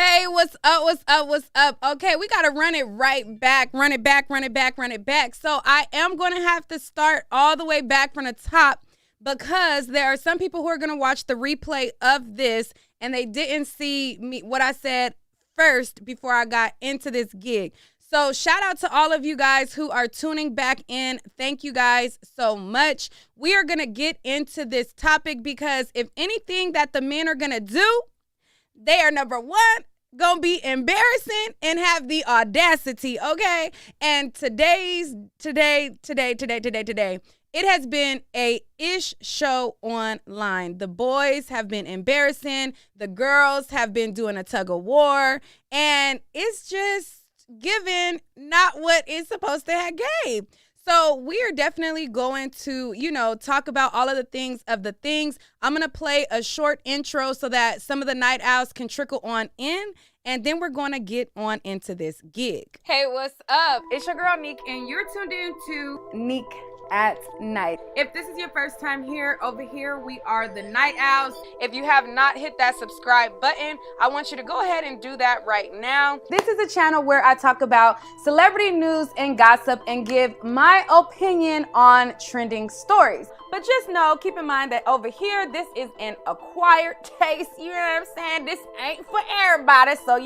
Hey, what's up? What's up? What's up? Okay, we got to run it right back. Run it back, run it back, run it back. So I am going to have to start all the way back from the top because there are some people who are going to watch the replay of this and they didn't see me what I said first before I got into this gig. So shout out to all of you guys who are tuning back in. Thank you guys so much. We are going to get into this topic because if anything that the men are going to do, they are number one, gonna be embarrassing and have the audacity, okay? And today, it has been a ish show online. The boys have been embarrassing. The girls have been doing a tug of war. And it's just given not what it's supposed to have gave. So we are definitely going to, talk about all of the things. I'm going to play a short intro so that some of the night owls can trickle on in. And then we're going to get on into this gig. Hey, what's up? It's your girl, Neek, and you're tuned in to Neek at Night. If this is your first time here, over here, we are the Night Owls. If you have not hit that subscribe button, I want you to go ahead and do that right now. This is a channel where I talk about celebrity news and gossip and give my opinion on trending stories. But just know, keep in mind that over here, this is an acquired taste. You know what I'm saying? This ain't for everybody. So,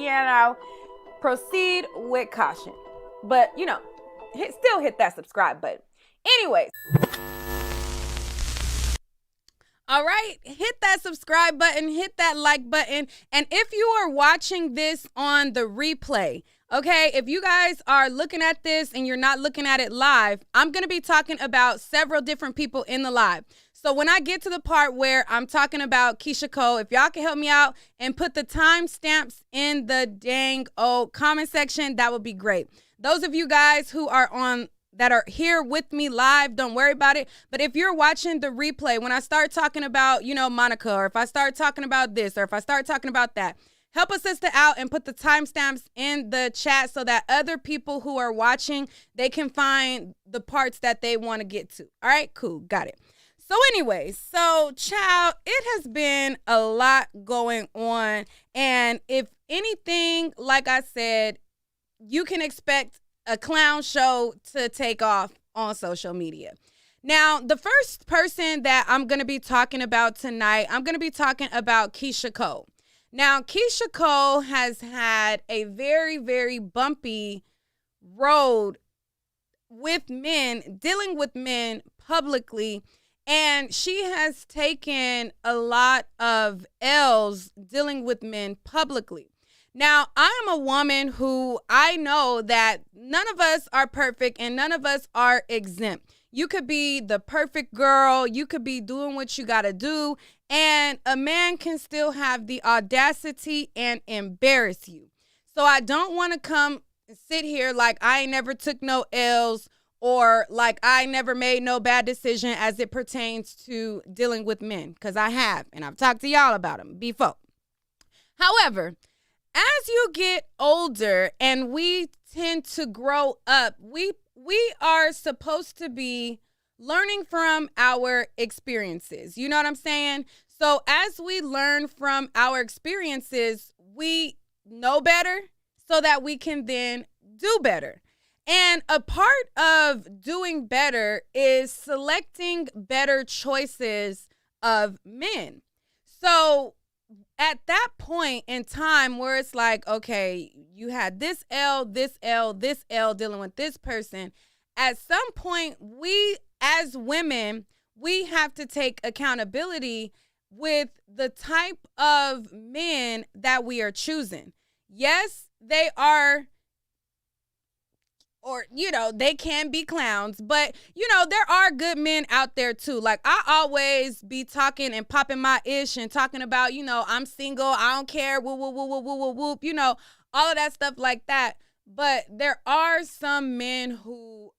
proceed with caution. But, still hit that subscribe button. Anyways, all right, hit that subscribe button, hit that like button. And if you are watching this on the replay, okay, if you guys are looking at this and you're not looking at it live, I'm going to be talking about several different people in the live. So when I get to the part where I'm talking about Keyshia Cole, if y'all can help me out and put the timestamps in the dang old comment section, that would be great. Those of you guys who are that are here with me live, don't worry about it. But if you're watching the replay, when I start talking about, Monica, or if I start talking about this, or if I start talking about that, help a sister out and put the timestamps in the chat so that other people who are watching, they can find the parts that they want to get to. All right, cool, got it. So anyways, child, it has been a lot going on. And if anything, like I said, you can expect a clown show to take off on social media. Now, the first person that I'm going to be talking about tonight, I'm going to be talking about Keyshia Cole. Now, Keyshia Cole has had a very, very bumpy road with men, dealing with men publicly, and she has taken a lot of L's dealing with men publicly. Now, I am a woman who I know that none of us are perfect and none of us are exempt. You could be the perfect girl. You could be doing what you got to do. And a man can still have the audacity and embarrass you. So I don't want to come and sit here like I ain't never took no L's or like I never made no bad decision as it pertains to dealing with men. Because I have. And I've talked to y'all about them before. However, as you get older and we tend to grow up, we are supposed to be learning from our experiences. You know what I'm saying? So as we learn from our experiences, we know better so that we can then do better. And a part of doing better is selecting better choices of men. So at that point in time where it's like, okay, you had this L dealing with this person, at some point we as women, we have to take accountability with the type of men that we are choosing. Yes, they are, or, they can be clowns, but, there are good men out there too. Like, I always be talking and popping my ish and talking about, I'm single, I don't care, whoop, whoop, whoop, whoop, whoop, whoop, all of that stuff like that. But there are some men who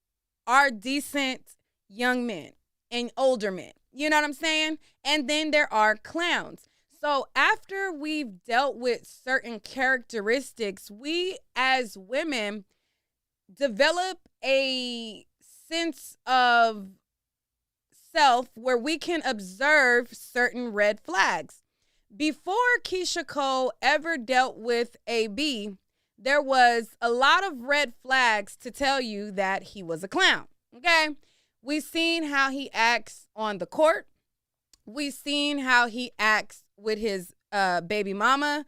are decent young men and older men. You know what I'm saying? And then there are clowns. So after we've dealt with certain characteristics, we as women develop a sense of self where we can observe certain red flags. before Keyshia Cole ever dealt with AB, there was a lot of red flags to tell you that he was a clown. Okay? We've seen how he acts on the court. We've seen how he acts with his baby mama.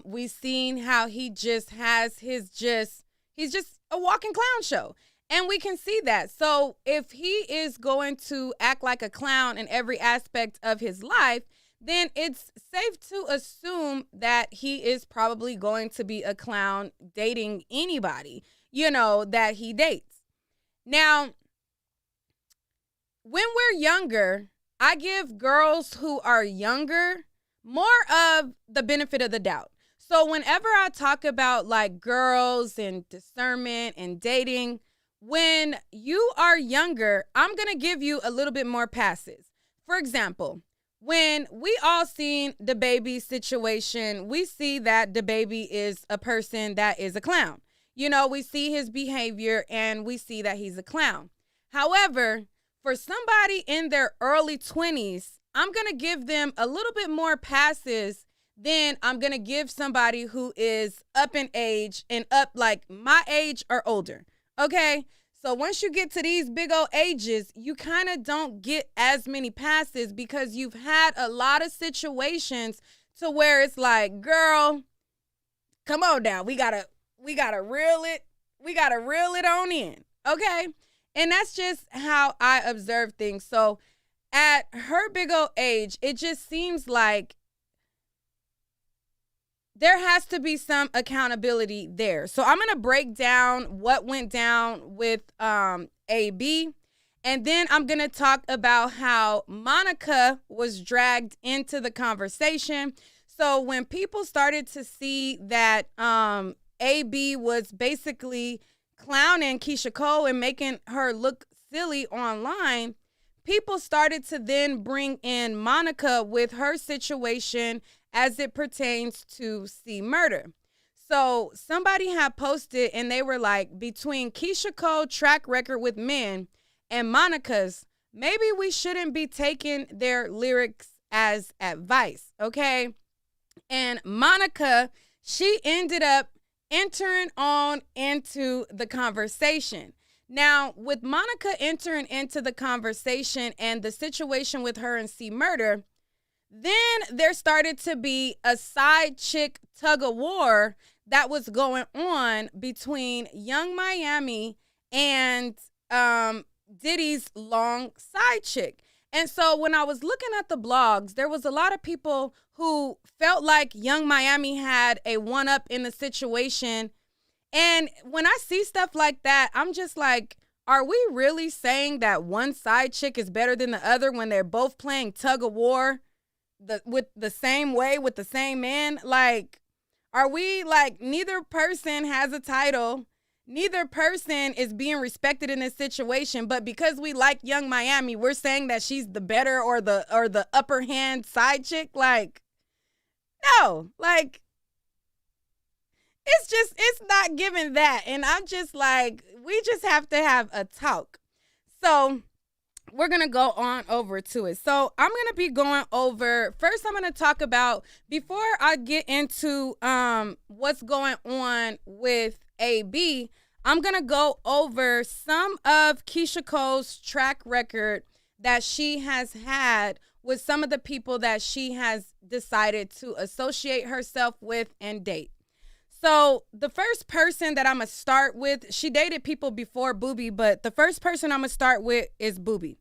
We've seen how he just has he's just a walking clown show. And we can see that. So if he is going to act like a clown in every aspect of his life, then it's safe to assume that he is probably going to be a clown dating anybody, that he dates. Now, when we're younger, I give girls who are younger more of the benefit of the doubt. So whenever I talk about like girls and discernment and dating, when you are younger, I'm going to give you a little bit more passes. For example, when we all seen the baby situation, we see that the baby is a person that is a clown. We see his behavior and we see that he's a clown. However, for somebody in their early 20s, I'm going to give them a little bit more passes than I'm going to give somebody who is up in age and up like my age or older. Okay? So once you get to these big old ages, you kind of don't get as many passes because you've had a lot of situations to where it's like, girl, come on now. We gotta reel it on in. Okay? And that's just how I observe things. So at her big old age, it just seems like there has to be some accountability there. So I'm going to break down what went down with AB. And then I'm going to talk about how Monica was dragged into the conversation. So when people started to see that AB was basically clowning Keyshia Cole and making her look silly online, people started to then bring in Monica with her situation as it pertains to C murder. So somebody had posted and they were like, between Keyshia Cole's track record with men and Monica's, maybe we shouldn't be taking their lyrics as advice, okay? And Monica, she ended up entering on into the conversation. Now, with Monica entering into the conversation and the situation with her and C murder, then there started to be a side chick tug of war that was going on between Young Miami and Diddy's long side chick. And so when I was looking at the blogs, there was a lot of people who felt like Young Miami had a one-up in the situation. And when I see stuff like that, I'm just like, are we really saying that one side chick is better than the other when they're both playing tug of war with the same way, with the same man? Like, are we like, neither person has a title, neither person is being respected in this situation, but because we like Young Miami, we're saying that she's the better or the upper hand side chick? Like, no, like, it's not giving that. And I'm just like, we just have to have a talk. So we're going to go on over to it. So I'm going to be going over, first I'm going to talk about, before I get into what's going on with AB, I'm going to go over some of Keyshia Cole's track record that she has had with some of the people that she has decided to associate herself with and date. So the first person that I'm going to start with, she dated people before Booby, but the first person I'm going to start with is Booby.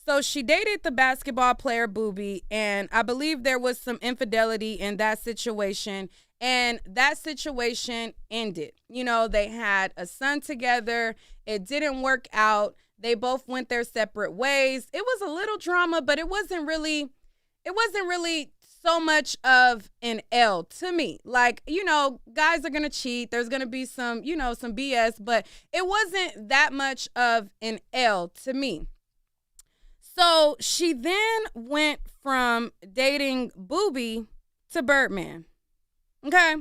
So she dated the basketball player Booby, and I believe there was some infidelity in that situation, and that situation ended. They had a son together. It didn't work out. They both went their separate ways. It was a little drama, but it wasn't really so much of an L to me. Like, guys are going to cheat. There's going to be some BS, but it wasn't that much of an L to me. So she then went from dating Booby to Birdman. Okay.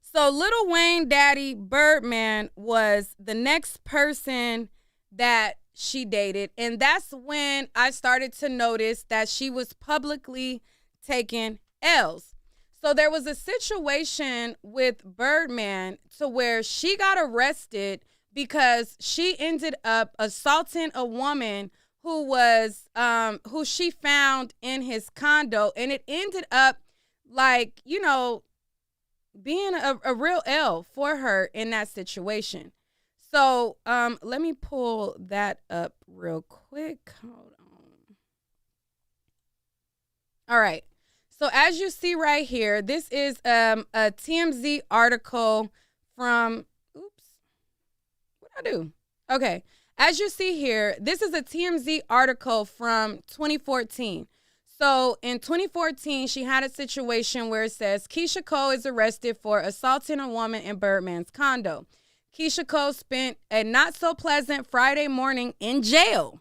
So Lil Wayne daddy Birdman was the next person that she dated. And that's when I started to notice that she was publicly taking L's. So there was a situation with Birdman to where she got arrested because she ended up assaulting a woman who she found in his condo, and it ended up like, being a real L for her in that situation. So let me pull that up real quick. Hold on. All right. So as you see right here, this is a TMZ article from, what'd I do? Okay. As you see here, this is a TMZ article from 2014. So in 2014, she had a situation where it says, Keyshia Cole is arrested for assaulting a woman in Birdman's condo. Keyshia Cole spent a not-so-pleasant Friday morning in jail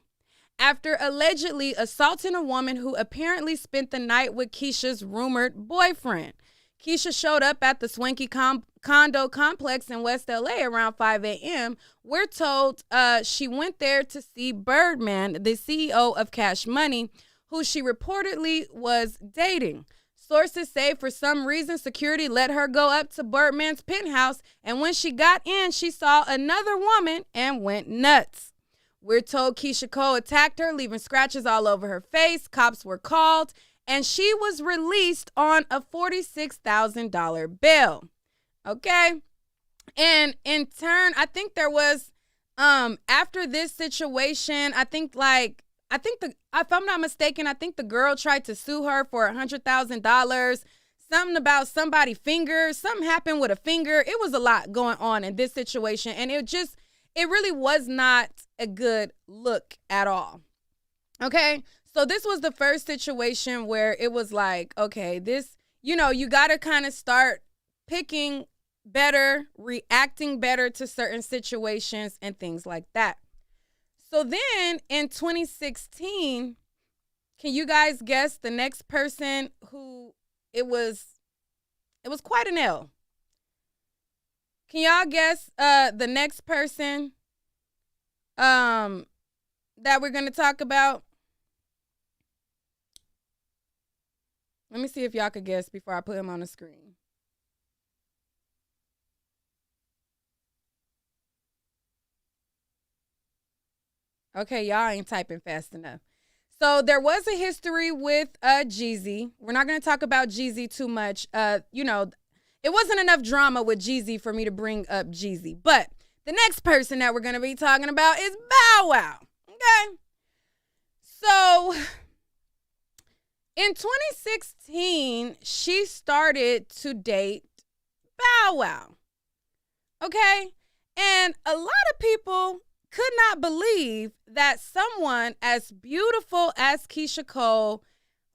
after allegedly assaulting a woman who apparently spent the night with Keyshia's rumored boyfriend. Keyshia showed up at the swanky condo complex in West LA around 5 a.m. We're told she went there to see Birdman, the CEO of Cash Money, who she reportedly was dating. Sources say for some reason security let her go up to Birdman's penthouse, and when she got in, she saw another woman and went nuts. We're told Keyshia Cole attacked her, leaving scratches all over her face. Cops were called, and she was released on a $46,000 bail. Okay? And in turn, I think there was, after this situation, if I'm not mistaken, I think the girl tried to sue her for $100,000. Something about somebody's finger. Something happened with a finger. It was a lot going on in this situation, and it really was not a good look at all. Okay? So this was the first situation where it was like, okay, this, you got to kind of start picking better, reacting better to certain situations and things like that. So then in 2016, can you guys guess the next person who it was quite an L. Can y'all guess the next person that we're going to talk about? Let me see if y'all could guess before I put him on the screen. Okay, y'all ain't typing fast enough. So there was a history with Jeezy. We're not going to talk about Jeezy too much. It wasn't enough drama with Jeezy for me to bring up Jeezy. But the next person that we're going to be talking about is Bow Wow. Okay? So in 2016, she started to date Bow Wow. Okay? And a lot of people could not believe that someone as beautiful as Keyshia Cole,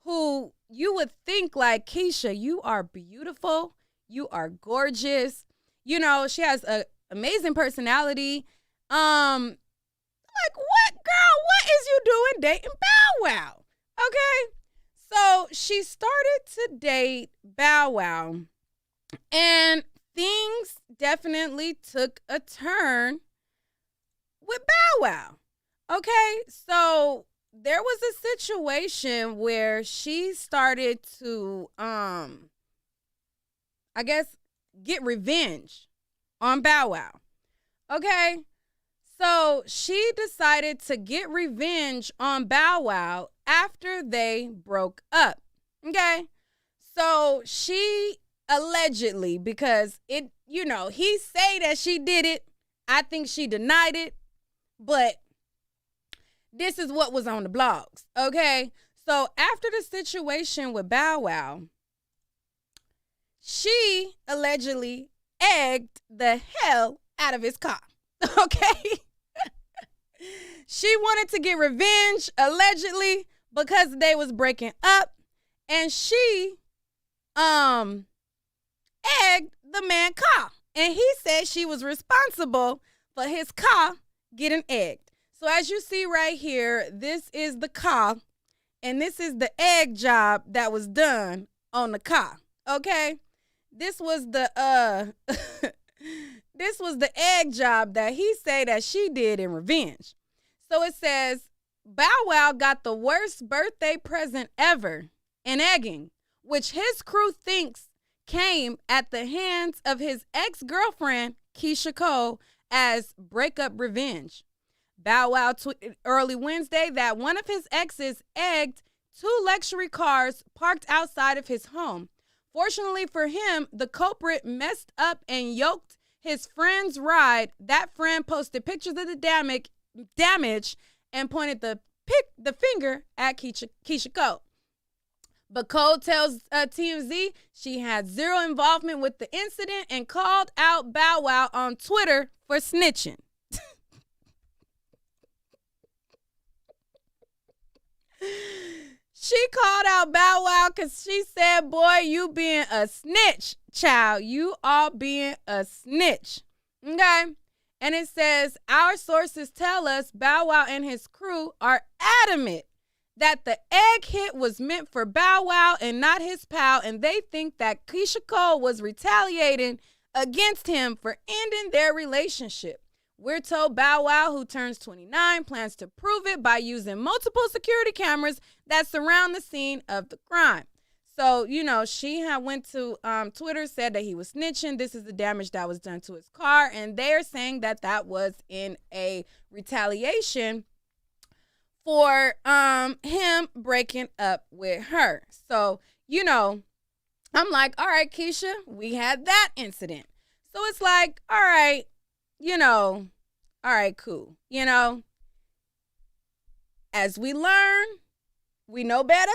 who you would think like, Keyshia, you are beautiful, you are gorgeous, she has an amazing personality. Like, what, girl, what is you doing dating Bow Wow? Okay, so she started to date Bow Wow, and things definitely took a turn with Bow Wow. Okay, so there was a situation where she started to, get revenge on Bow Wow. Okay, so she decided to get revenge on Bow Wow after they broke up. Okay, so she allegedly, because he say that she did it. I think she denied it. But this is what was on the blogs, okay? So after the situation with Bow Wow, she allegedly egged the hell out of his car, okay? She wanted to get revenge, allegedly, because they was breaking up, and she egged the man's car. And he said she was responsible for his car getting egged. So as you see right here, this is the car, and this is the egg job that was done on the car. Okay, this was the this was the egg job that he said that she did in revenge. So it says Bow Wow got the worst birthday present ever in egging which his crew thinks came at the hands of his ex-girlfriend, Keyshia Cole, as breakup revenge. Bow Wow tweeted early Wednesday that one of his exes egged two luxury cars parked outside of his home. Fortunately for him, the culprit messed up and yoked his friend's ride. That friend posted pictures of the damage and pointed the finger at Keyshia Cole. But Cole tells TMZ she had zero involvement with the incident and called out Bow Wow on Twitter for snitching. She called out Bow Wow because she said, boy, you being a snitch, child. You all being a snitch. Okay? And it says, our sources tell us Bow Wow and his crew are adamant that the egg hit was meant for Bow Wow and not his pal, and they think that Keyshia Cole was retaliating against him for ending their relationship. We're told Bow Wow, who turns 29, plans to prove it by using multiple security cameras that surround the scene of the crime. So, she had went to Twitter, said that he was snitching. This is the damage that was done to his car, and they're saying that that was in a retaliation for him breaking up with her. So, I'm like, all right, Keyshia, we had that incident. So it's like, all right, all right, cool. As we learn, we know better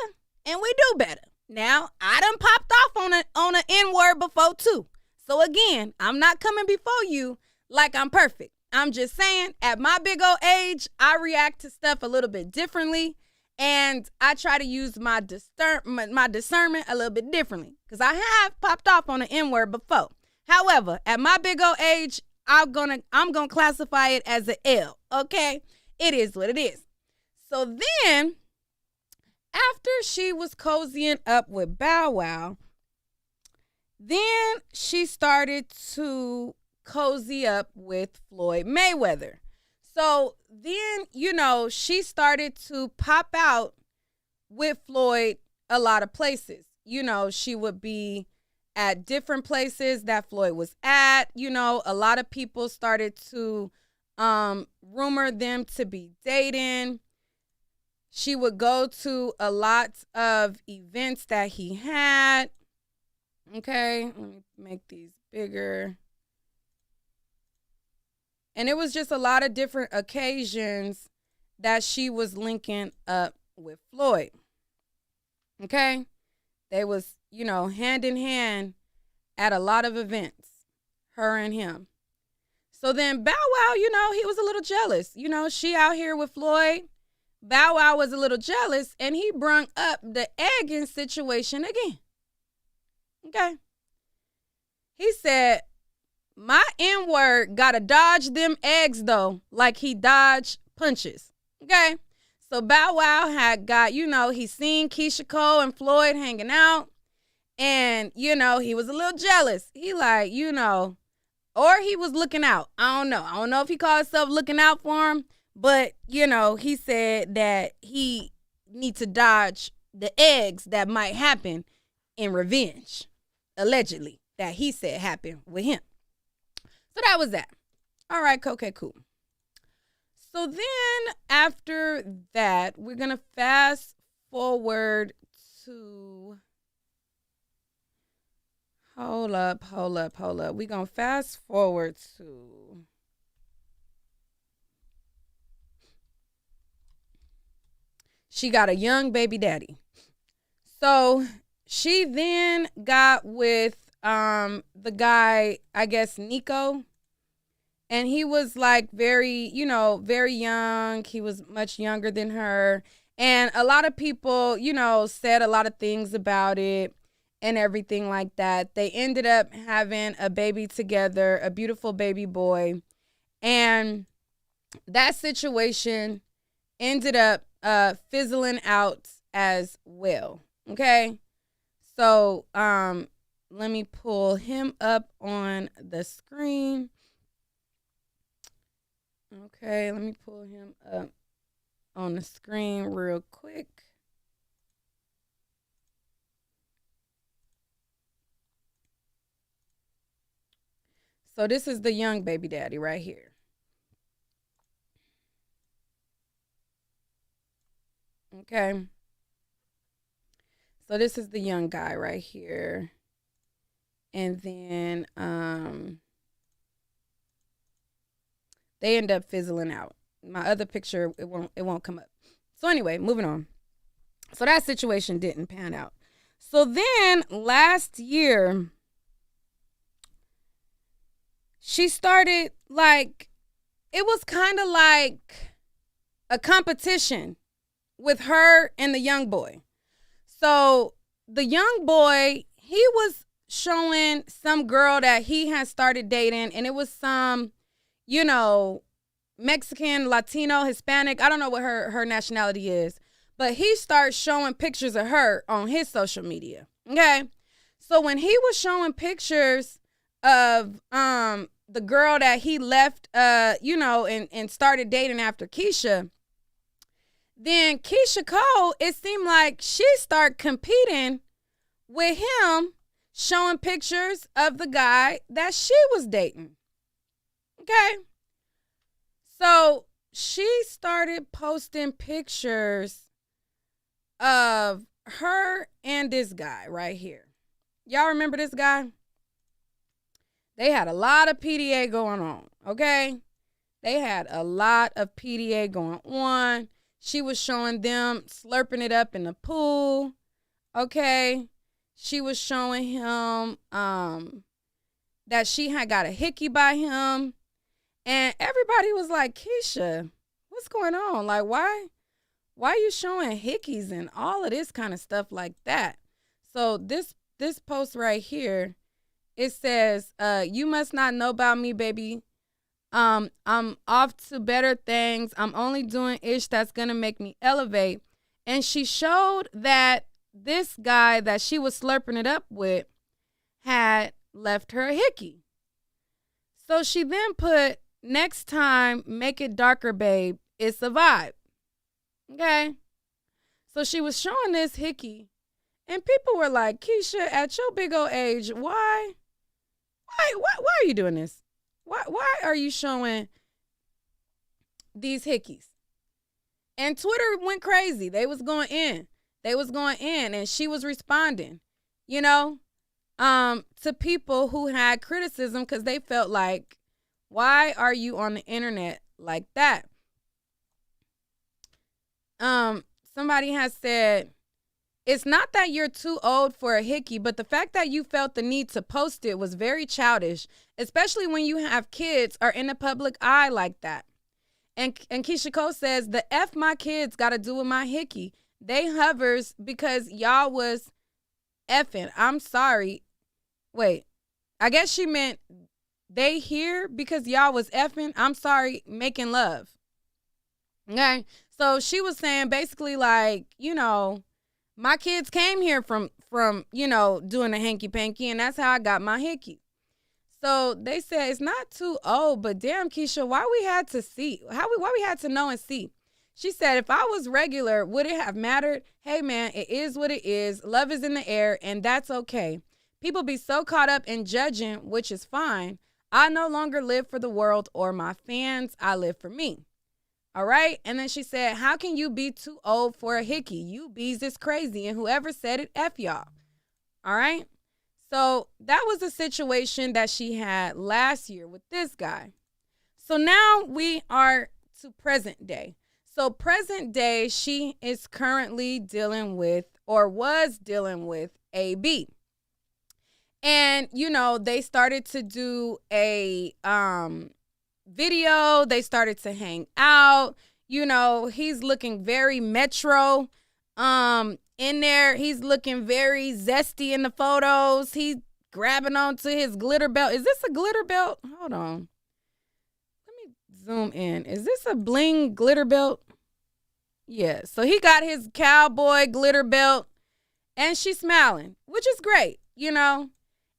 and we do better. Now, I done popped off on an N-word before too. So again, I'm not coming before you like I'm perfect. I'm just saying, at my big old age, I react to stuff a little bit differently, and I try to use my discernment a little bit differently, because I have popped off on an N-word before. However, at my big old age, I'm gonna classify it as an L. Okay, it is what it is. So then, after she was cozying up with Bow Wow, then she started to cozy up with Floyd Mayweather. So then, she started to pop out with Floyd a lot of places. She would be at different places that Floyd was at. A lot of people started to rumor them to be dating. She would go to a lot of events that he had. Okay, let me make these bigger. And it was just a lot of different occasions that she was linking up with Floyd. Okay? They was, hand in hand at a lot of events, her and him. So then Bow Wow, he was a little jealous. She out here with Floyd. Bow Wow was a little jealous, and he brung up the egging situation again. Okay? He said, my N-word gotta dodge them eggs, though, like he dodged punches. Okay? So Bow Wow had got, he seen Keyshia Cole and Floyd hanging out, and, he was a little jealous. He like, or he was looking out. I don't know. I don't know if he called himself looking out for him, but, he said that he needs to dodge the eggs that might happen in revenge, allegedly, that he said happened with him. So that was that. All right, okay, cool. So then after that, we're going to fast forward to... Hold up. We're going to fast forward to... She got a young baby daddy. So she then got with the guy, I guess, Nico. And he was like very young. He was much younger than her. And a lot of people, said a lot of things about it and everything like that. They ended up having a baby together, a beautiful baby boy. And that situation ended up fizzling out as well. Okay? So, let me pull him up on the screen. Okay, let me pull him up on the screen real quick. So this is the young baby daddy right here. Okay. So this is the young guy right here. And then they end up fizzling out. My other picture, it won't come up. So anyway, moving on. So that situation didn't pan out. So then last year, she started like, it was kind of like a competition with her and the young boy. So the young boy, he was showing some girl that he had started dating, and it was some, Mexican, Latino, Hispanic. I don't know what her nationality is, but he starts showing pictures of her on his social media. Okay. So when he was showing pictures of the girl that he left, and started dating after Keyshia, then Keyshia Cole, it seemed like she started competing with him, showing pictures of the guy that she was dating. Okay. So she started posting pictures of her and this guy right here. Y'all remember this guy? They had a lot of PDA going on, okay? They had a lot of PDA going on. She was showing them slurping it up in the pool, okay? She was showing him that she had got a hickey by him. And everybody was like, Keyshia, what's going on? Like, why are you showing hickeys and all of this kind of stuff like that? So this post right here, it says, you must not know about me, baby. I'm off to better things. I'm only doing ish that's going to make me elevate. And she showed that this guy that she was slurping it up with had left her a hickey. So she then put, next time, make it darker, babe. It's a vibe. Okay? So she was showing this hickey, and people were like, Keyshia, at your big old age, why are you doing this? Why are you showing these hickeys? And Twitter went crazy. They was going in, and she was responding, to people who had criticism because they felt like, why are you on the internet like that? Somebody has said, it's not that you're too old for a hickey, but the fact that you felt the need to post it was very childish, especially when you have kids or in the public eye like that. And Keyshia Cole says, the F my kids got to do with my hickey. They hovers because y'all was effing. I'm sorry. Wait, I guess she meant they here because y'all was effing. I'm sorry, making love. Okay. So she was saying basically like, my kids came here from doing a hanky panky, and that's how I got my hickey. So they said it's not too old, but damn, Keyshia, why we had to know and see? She said, if I was regular, would it have mattered? Hey man, it is what it is. Love is in the air, and that's okay. People be so caught up in judging, which is fine. I no longer live for the world or my fans. I live for me. All right. And then she said, how can you be too old for a hickey? You bees is crazy. And whoever said it, F y'all. All right. So that was a situation that she had last year with this guy. So now we are to present day. So present day, she is currently dealing with, or was dealing with, AB. And, they started to do a video. They started to hang out. He's looking very metro in there. He's looking very zesty in the photos. He's grabbing onto his glitter belt. Is this a glitter belt? Hold on. Let me zoom in. Is this a bling glitter belt? Yeah. So he got his cowboy glitter belt, and she's smiling, which is great.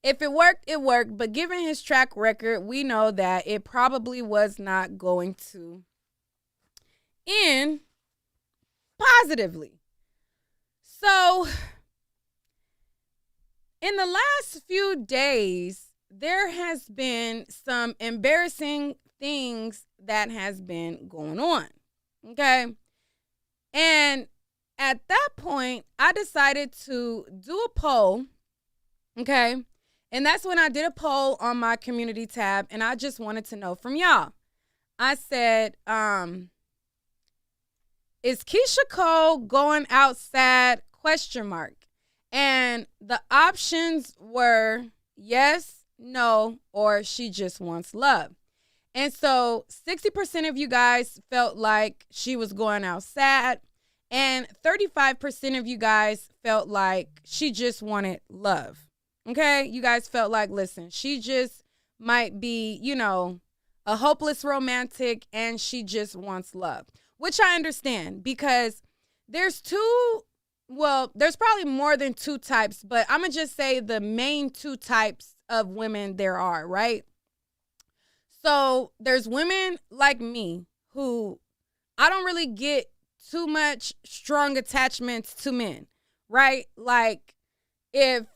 If it worked, it worked. But given his track record, we know that it probably was not going to end positively. So in the last few days, there has been some embarrassing things that has been going on. Okay. And at that point, I decided to do a poll. Okay. And that's when I did a poll on my community tab, and I just wanted to know from y'all. I said, is Keyshia Cole going outside? ? And the options were yes, no, or she just wants love. And so 60% of you guys felt like she was going outside, and 35% of you guys felt like she just wanted love. Okay? You guys felt like, listen, she just might be, a hopeless romantic and she just wants love, which I understand because there's probably more than two types, but I'm going to just say the main two types of women there are, right? So there's women like me who I don't really get too much strong attachments to men, right? Like if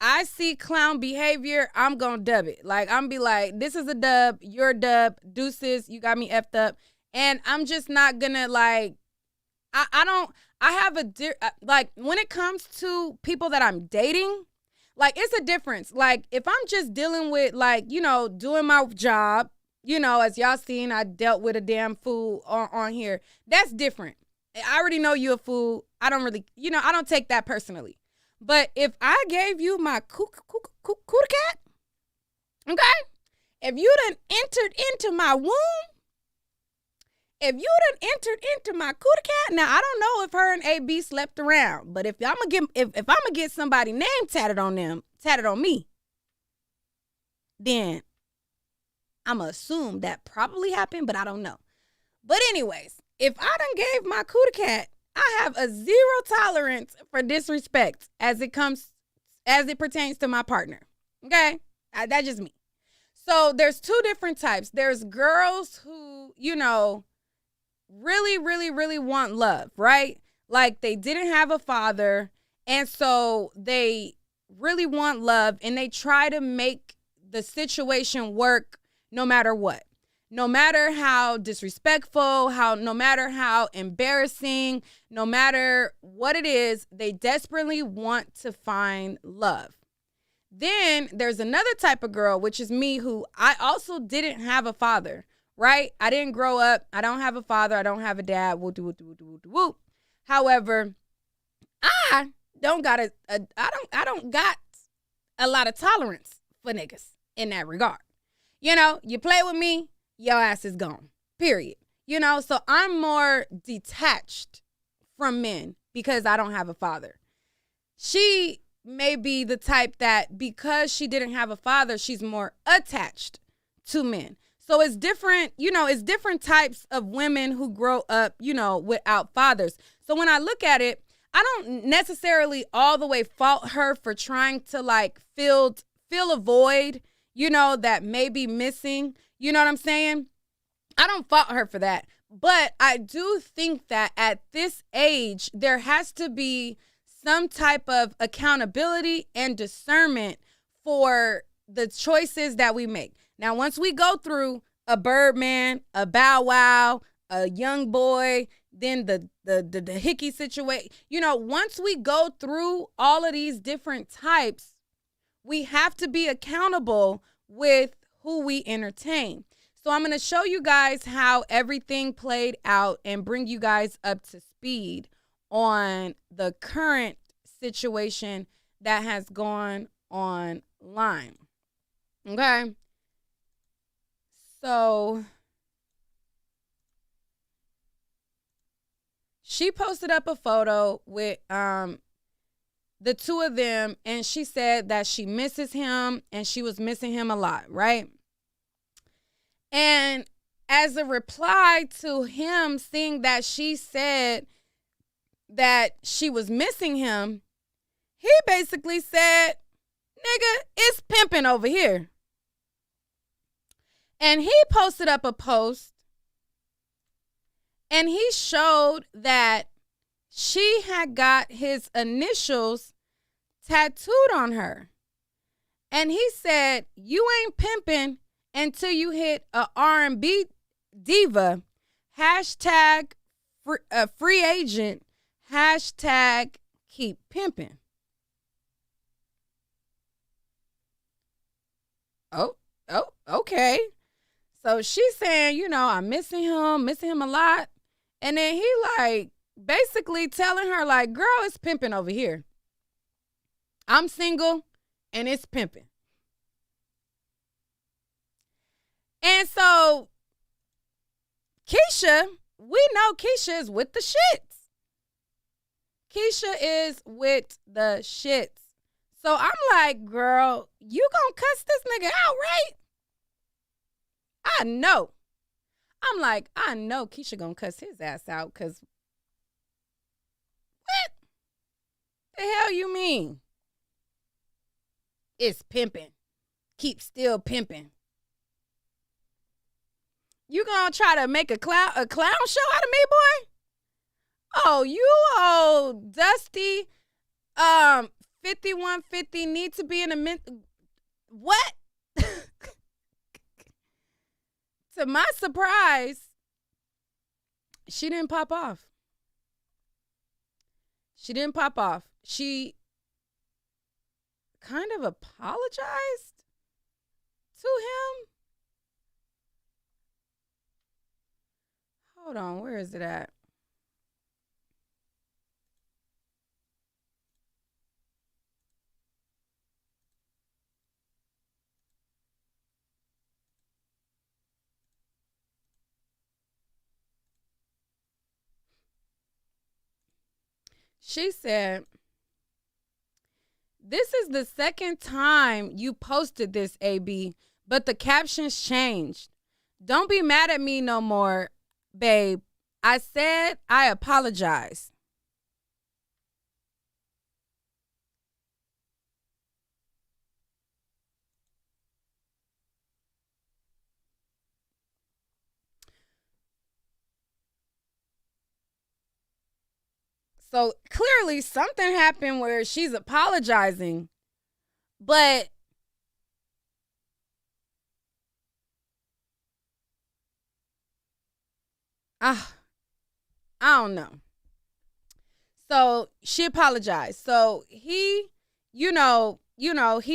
I see clown behavior, I'm going to dub it. Like I'm be like, this is a dub, you're a dub, deuces, you got me effed up. And I'm just not going to like, I have like when it comes to people that I'm dating, like it's a difference. Like if I'm just dealing with like, doing my job, as y'all seen, I dealt with a damn fool on here. That's different. I already know you a fool. I don't really, I don't take that personally. But if I gave you my cootie cat, okay? If you done entered into my womb, if you done entered into my cootie cat, now I don't know if her and AB slept around, but if I'm gonna get somebody name tatted on me, then I'm gonna assume that probably happened, but I don't know. But anyways, if I done gave my cootie cat, I have a zero tolerance for disrespect as it pertains to my partner. Okay? That's just me. So there's two different types. There's girls who, really, really, really want love, right? Like they didn't have a father, and so they really want love, and they try to make the situation work no matter what. No matter how disrespectful, no matter how embarrassing, no matter what it is, they desperately want to find love. Then there's another type of girl, which is me, who I also didn't have a father, right? I didn't grow up. I don't have a father. I don't have a dad. Whoop, whoop, whoop, whoop, whoop. However, I don't got a lot of tolerance for niggas in that regard. You play with me, your ass is gone, period. So I'm more detached from men because I don't have a father. She may be the type that because she didn't have a father, she's more attached to men. So it's different, it's different types of women who grow up, without fathers. So when I look at it, I don't necessarily all the way fault her for trying to like fill a void, that may be missing. You know what I'm saying? I don't fault her for that. But I do think that at this age, there has to be some type of accountability and discernment for the choices that we make. Now, once we go through a Birdman, a Bow Wow, a Young Boy, then the Hickey situation, once we go through all of these different types, we have to be accountable with who we entertain. So I'm going to show you guys how everything played out and bring you guys up to speed on the current situation that has gone online. Okay? So she posted up a photo with the two of them, and she said that she misses him and she was missing him a lot, right? And as a reply to him seeing that she said that she was missing him, he basically said, nigga, it's pimping over here. And he posted up a post and he showed that she had got his initials tattooed on her. And he said, you ain't pimping until you hit a R&B diva, hashtag free agent, hashtag keep pimping. Oh, okay. So she's saying, I'm missing him a lot. And then he like basically telling her like, girl, it's pimping over here. I'm single and it's pimping. And so Keyshia, we know Keyshia is with the shits. Keyshia is with the shits. So I'm like, girl, you gonna cuss this nigga out, right? I know. I'm like, I know Keyshia gonna cuss his ass out, because what the hell you mean? It's pimping. Keep still pimping. You gonna try to make a clown show out of me, boy? Oh, you old dusty 5150 need to be in a what? To my surprise, she didn't pop off. She didn't pop off. She kind of apologized to him. Hold on, where is it at? She said, this is the second time you posted this, AB, but the captions changed. Don't be mad at me no more, babe. I said I apologize. So clearly something happened where she's apologizing, but I don't know. So she apologized. So he, he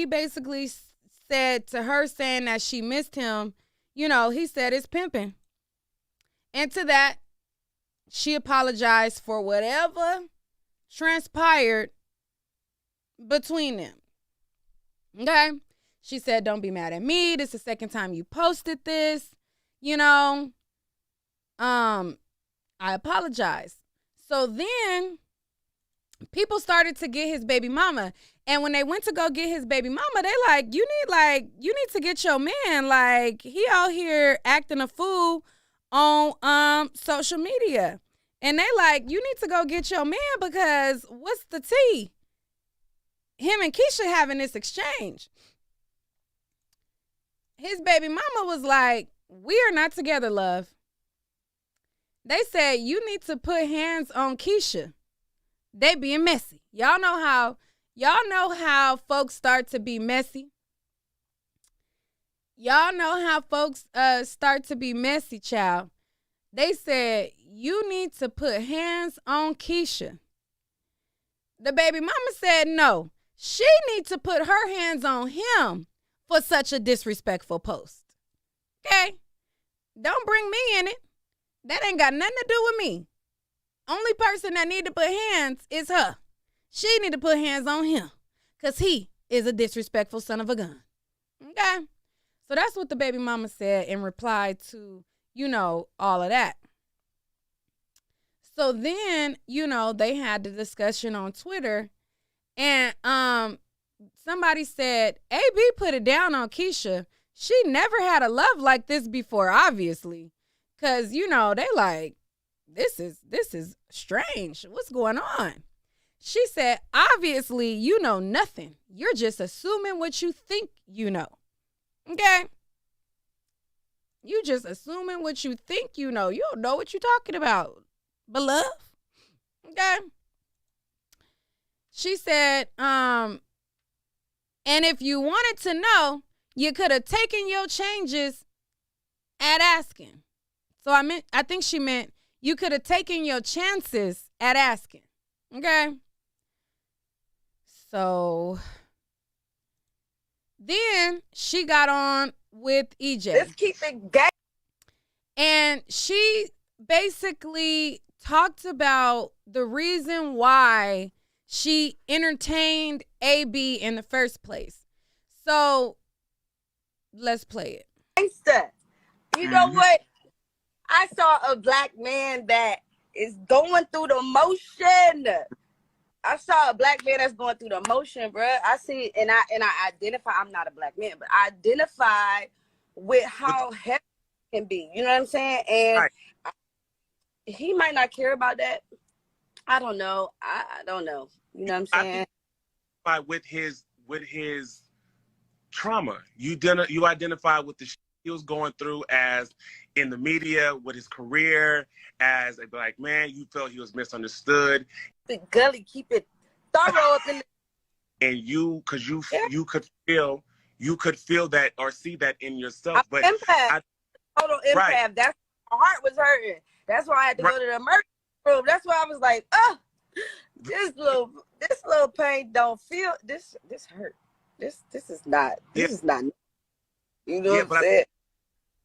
basically said to her, saying that she missed him, he said it's pimping. And to that, she apologized for whatever transpired between them. Okay? She said, don't be mad at me. This is the second time you posted this. I apologize. So then people started to get his baby mama. And when they went to go get his baby mama, they like, you need to get your man. Like, he out here acting a fool on social media. And they like, you need to go get your man, because what's the tea? Him and Keyshia having this exchange. His baby mama was like, we are not together, love. They said, you need to put hands on Keyshia. They being messy. Y'all know how folks start to be messy. Y'all know how folks start to be messy, child. They said, you need to put hands on Keyshia. The baby mama said no. She needs to put her hands on him for such a disrespectful post. Okay? Don't bring me in it. That ain't got nothing to do with me. Only person that need to put hands is her. She need to put hands on him, because he is a disrespectful son of a gun. Okay? So that's what the baby mama said in reply to, all of that. So then, they had the discussion on Twitter, and somebody said, AB put it down on Keyshia. She never had a love like this before, obviously. Because, they like, this is strange. What's going on? She said, obviously, you know nothing. You're just assuming what you think you know. Okay? You just assuming what you think you know. You don't know what you're talking about, beloved. Okay? She said, And if you wanted to know, you could have taken your changes at asking. So I think she meant you could have taken your chances at asking. Okay? So then she got on with EJ. Let's keep it gay. And she basically talked about the reason why she entertained AB in the first place. So let's play it. You know what? I saw a black man that is going through the motion. I saw a black man that's going through the motion, bruh. I see, and I identify. I'm not a black man, but I identify with how heavy it can be. You know what I'm saying? And he might not care about that. I don't know. I don't know. You know what I'm saying? I think with his trauma, you identify with the shit he was going through as in the media, with his career as a black man. You felt he was misunderstood. The gully, keep it thorough up in the. And you could feel that or see that in yourself. But empath, total empath. Right. That's my heart was hurting. That's why I had to go to the emergency room. That's why I was like, oh, this little pain don't feel this hurt. This is not. This is not. You know what I'm saying?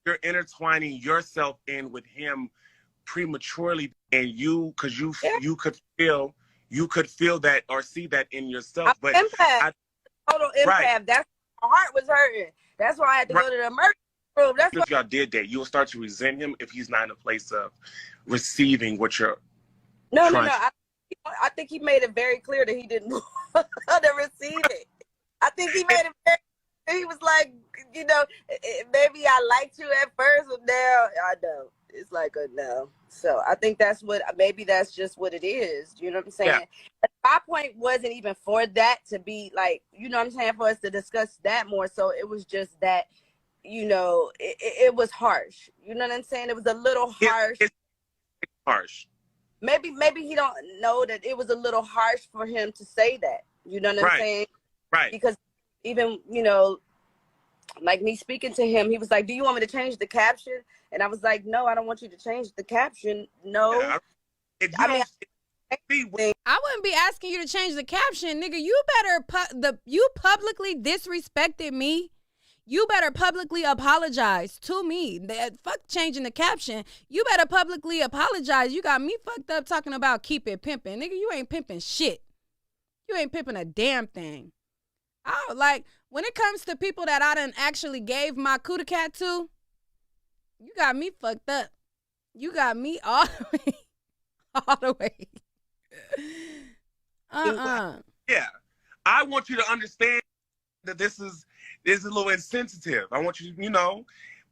You're intertwining yourself in with him prematurely, and you could feel that or see that in yourself. But empath, total empath. Right. That's why my heart was hurting. That's why I had to go to the emergency room. That's if y'all did that, you'll start to resent him if he's not in a place of receiving what you're. No. I think he made it very clear that he didn't want to receive it. I think he made it very. He was like, you know, maybe I liked you at first, but now I don't. It's like a no. So I think maybe that's just what it is. You know what I'm saying? Yeah. My point wasn't even for that to be like, you know what I'm saying, for us to discuss that more. So it was just that, you know, it was harsh. You know what I'm saying? It was a little harsh. It's harsh. Maybe he don't know that it was a little harsh for him to say that. You know what I'm saying? Right. Because even, you know, like me speaking to him, he was like, do you want me to change the caption? And I was like, no, I don't want you to change the caption. No. Yeah, I wouldn't be asking you to change the caption, nigga. You better you publicly disrespected me. You better publicly apologize to me. Fuck changing the caption. You better publicly apologize. You got me fucked up talking about keep it pimping. Nigga, you ain't pimping shit. You ain't pimping a damn thing. Like, when it comes to people that I done actually gave my cootie cat to, you got me fucked up. You got me all the way. Yeah. I want you to understand that this is a little insensitive. I want you to, you know,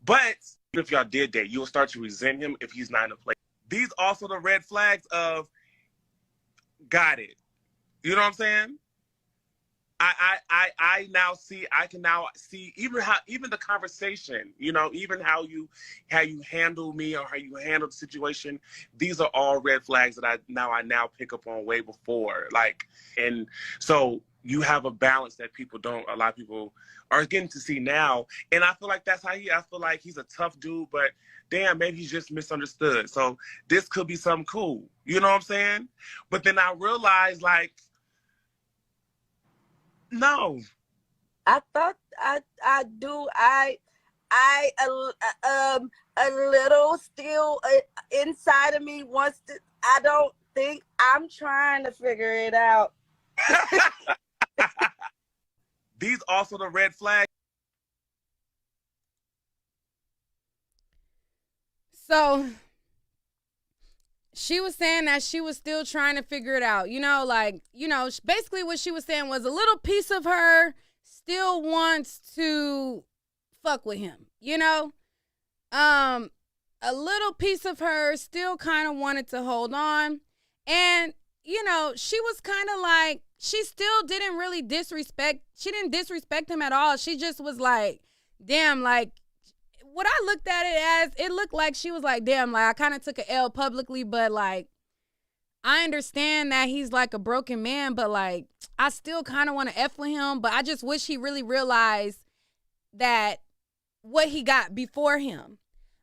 but if y'all did that, you'll start to resent him if he's not in a place. These also the red flags of got it. You know what I'm saying? I can now see even the conversation, you know, even how you handle me or how you handle the situation. These are all red flags that I now pick up on way before. Like, and so you have a balance that a lot of people are getting to see now. And I feel like that's how I feel like he's a tough dude, but damn, maybe he's just misunderstood. So this could be something cool. You know what I'm saying? But then I realized, like, no. I thought I do. A little still inside of me wants to. I don't think I'm trying to figure it out. These also the red flags. So she was saying that she was still trying to figure it out. You know, like, you know, basically what she was saying was a little piece of her still wants to fuck with him, you know? A little piece of her still kind of wanted to hold on. And, you know, she was kind of like, she still didn't really she didn't disrespect him at all. She just was like, damn, like, what I looked at it as, it looked like she was like, damn, like, I kind of took an L publicly, but, like, I understand that he's like a broken man, but like I still kind of want to F with him, but I just wish he really realized that what he got before him.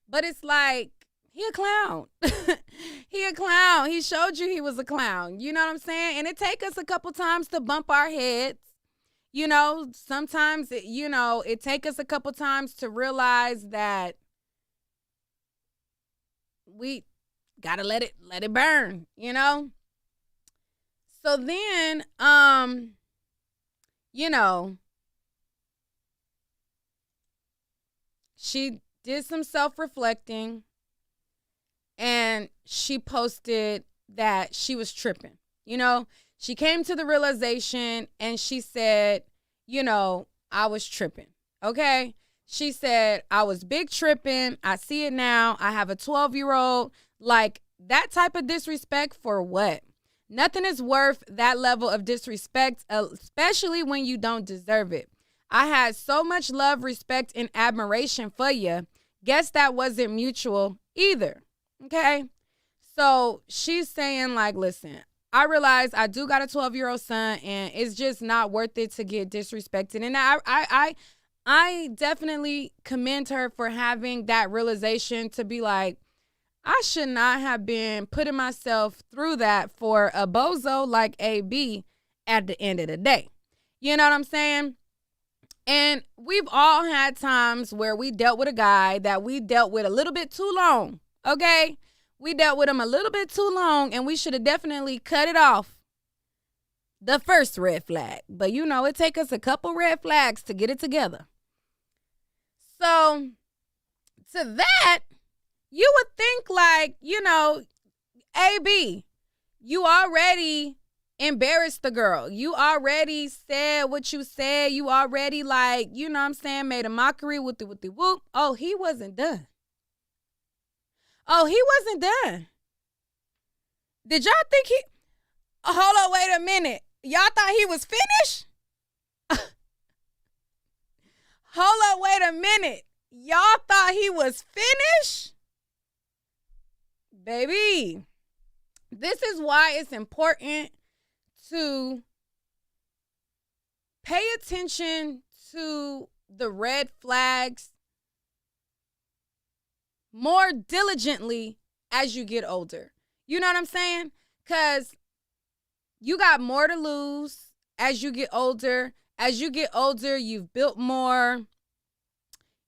But it's like, he a clown. He a clown. He showed you he was a clown. You know what I'm saying? And it take us a couple times to bump our heads. You know, sometimes, it take us a couple times to realize that we gotta let it burn, you know? So then, she did some self-reflecting and she posted that she was tripping. You know, she came to the realization and she said, I was tripping. Okay. She said, I was big tripping. I see it now. I have a 12-year-old. Like, that type of disrespect for what? Nothing is worth that level of disrespect, especially when you don't deserve it. I had so much love, respect, and admiration for you. Guess that wasn't mutual either. Okay? So she's saying, like, listen, I realize I do got a 12-year-old son, and it's just not worth it to get disrespected. And I definitely commend her for having that realization to be like, I should not have been putting myself through that for a bozo like AB at the end of the day. You know what I'm saying? And we've all had times where we dealt with a guy that we dealt with a little bit too long, okay? We dealt with him a little bit too long, and we should have definitely cut it off the first red flag. But, it take us a couple red flags to get it together. So, to that, you would think like, AB, you already embarrassed the girl. You already said what you said. You already made a mockery with the whoop. Oh, he wasn't done. Did y'all think hold on, wait a minute. Y'all thought he was finished? Hold on, wait a minute. Y'all thought he was finished? Baby, this is why it's important to pay attention to the red flags more diligently as you get older. You know what I'm saying? Because you got more to lose as you get older. As you get older, you've built more.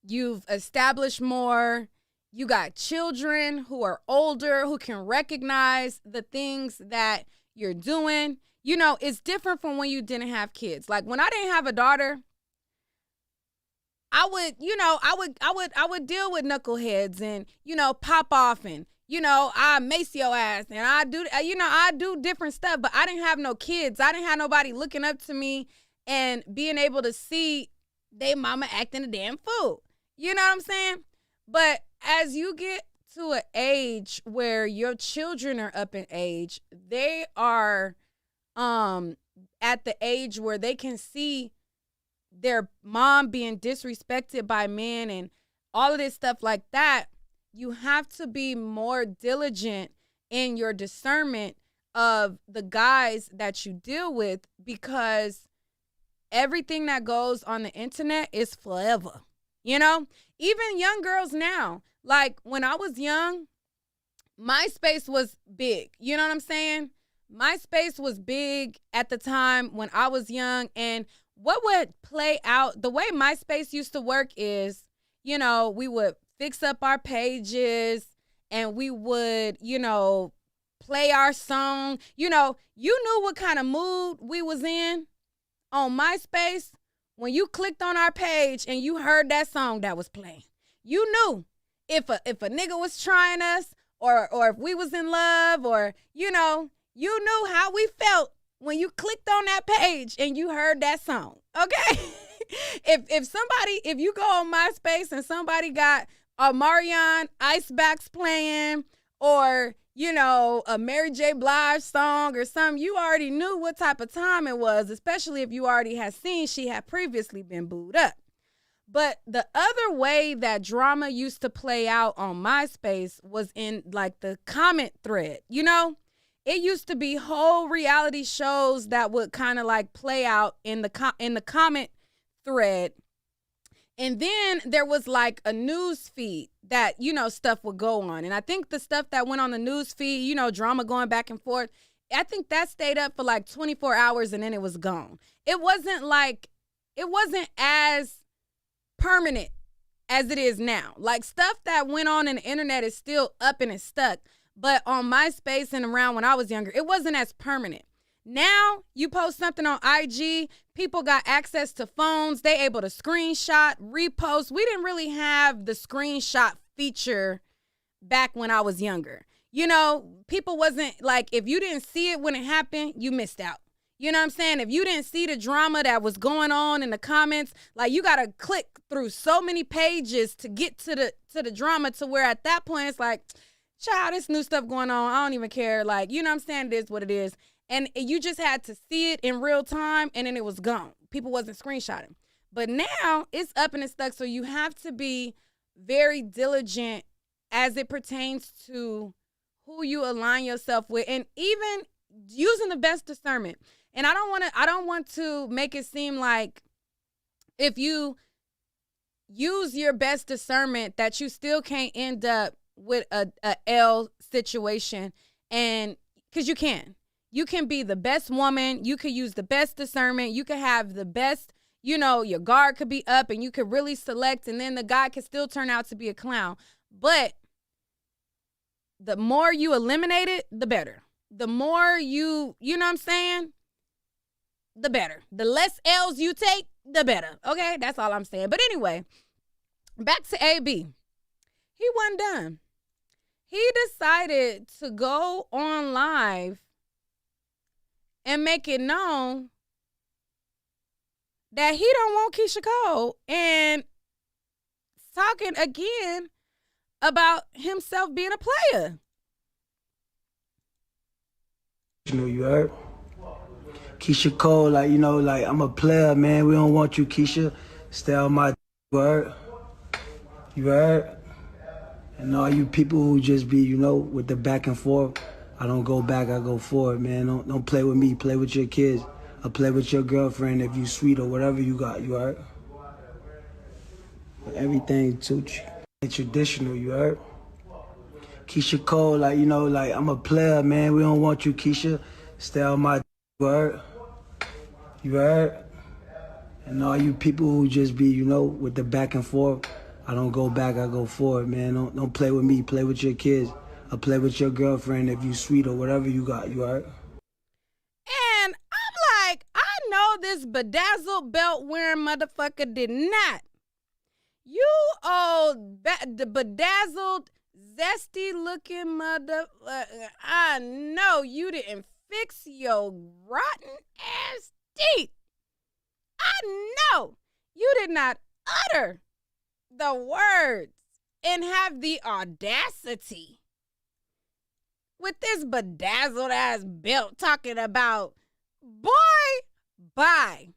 You've established more. You got children who are older, who can recognize the things that you're doing. It's different from when you didn't have kids. Like when I didn't have a daughter, I would deal with knuckleheads and, pop off and, I mace your ass and I do different stuff, but I didn't have no kids. I didn't have nobody looking up to me and being able to see they mama acting a damn fool. You know what I'm saying? But as you get to an age where your children are up in age, they are at the age where they can see their mom being disrespected by men and all of this stuff like that. You have to be more diligent in your discernment of the guys that you deal with, because everything that goes on the internet is forever. Even young girls now, like when I was young, MySpace was big. You know what I'm saying? MySpace was big at the time when I was young. And what would play out, the way MySpace used to work is, we would fix up our pages and we would, play our song. You knew what kind of mood we was in on MySpace when you clicked on our page and you heard that song that was playing. You knew if a nigga was trying us or if we was in love or, you knew how we felt when you clicked on that page and you heard that song. Okay? If you go on MySpace and somebody got a Marion Icebox playing or, a Mary J. Blige song or something, you already knew what type of time it was, especially if you already had seen she had previously been booed up. But the other way that drama used to play out on MySpace was in like the comment thread, it used to be whole reality shows that would kind of like play out in the comment thread. And then there was like a news feed that, you know, stuff would go on. And I think the stuff that went on the news feed, you know, drama going back and forth, I think that stayed up for like 24 hours and then it was gone. It wasn't as permanent as it is now. Like stuff that went on in the internet is still up and it's stuck. But on MySpace and around when I was younger, it wasn't as permanent. Now you post something on IG, people got access to phones. They able to screenshot, repost. We didn't really have the screenshot feature back when I was younger. You know, people wasn't like, if you didn't see it when it happened, you missed out. You know what I'm saying? If you didn't see the drama that was going on in the comments, like you got to click through so many pages to get to the drama, to where at that point it's like, child, this new stuff going on. I don't even care. Like, you know what I'm saying? It is what it is. And you just had to see it in real time and then it was gone. People wasn't screenshotting. But now it's up and it's stuck. So you have to be very diligent as it pertains to who you align yourself with, and even using the best discernment. And I don't want to make it seem like if you use your best discernment that you still can't end up with a L situation. And because you can be the best woman, you could use the best discernment, you could have the best, you know, your guard could be up and you could really select, and then the guy could still turn out to be a clown. But the more you eliminate it, the better. The more you know what I'm saying? The better. The less L's you take, the better. Okay? That's all I'm saying. But anyway, back to AB. He wasn't done. He decided to go on live and make it known that he don't want Keyshia Cole, and talking again about himself being a player. You heard? Keyshia Cole, like, you know, like, I'm a player, man. We don't want you, Keyshia. Stay on my word. You heard? And all you people who just be, you know, with the back and forth, I don't go back, I go forward, man. Don't play with me. Play with your kids. Or play with your girlfriend if you sweet or whatever you got, you heard? But everything too traditional, you heard? Keyshia Cole, like, you know, like, I'm a player, man. We don't want you, Keyshia. Stay on my word. You heard? And all you people who just be, you know, with the back and forth, I don't go back, I go forward, man. Don't play with me. Play with your kids. Or play with your girlfriend if you sweet or whatever you got, you heard? And I'm like, I know this bedazzled belt wearing motherfucker did not. You old the bedazzled, zesty looking motherfucker. I know you didn't fix your rotten ass teeth. I know you did not utter the words and have the audacity with this bedazzled ass belt talking about, boy, bye.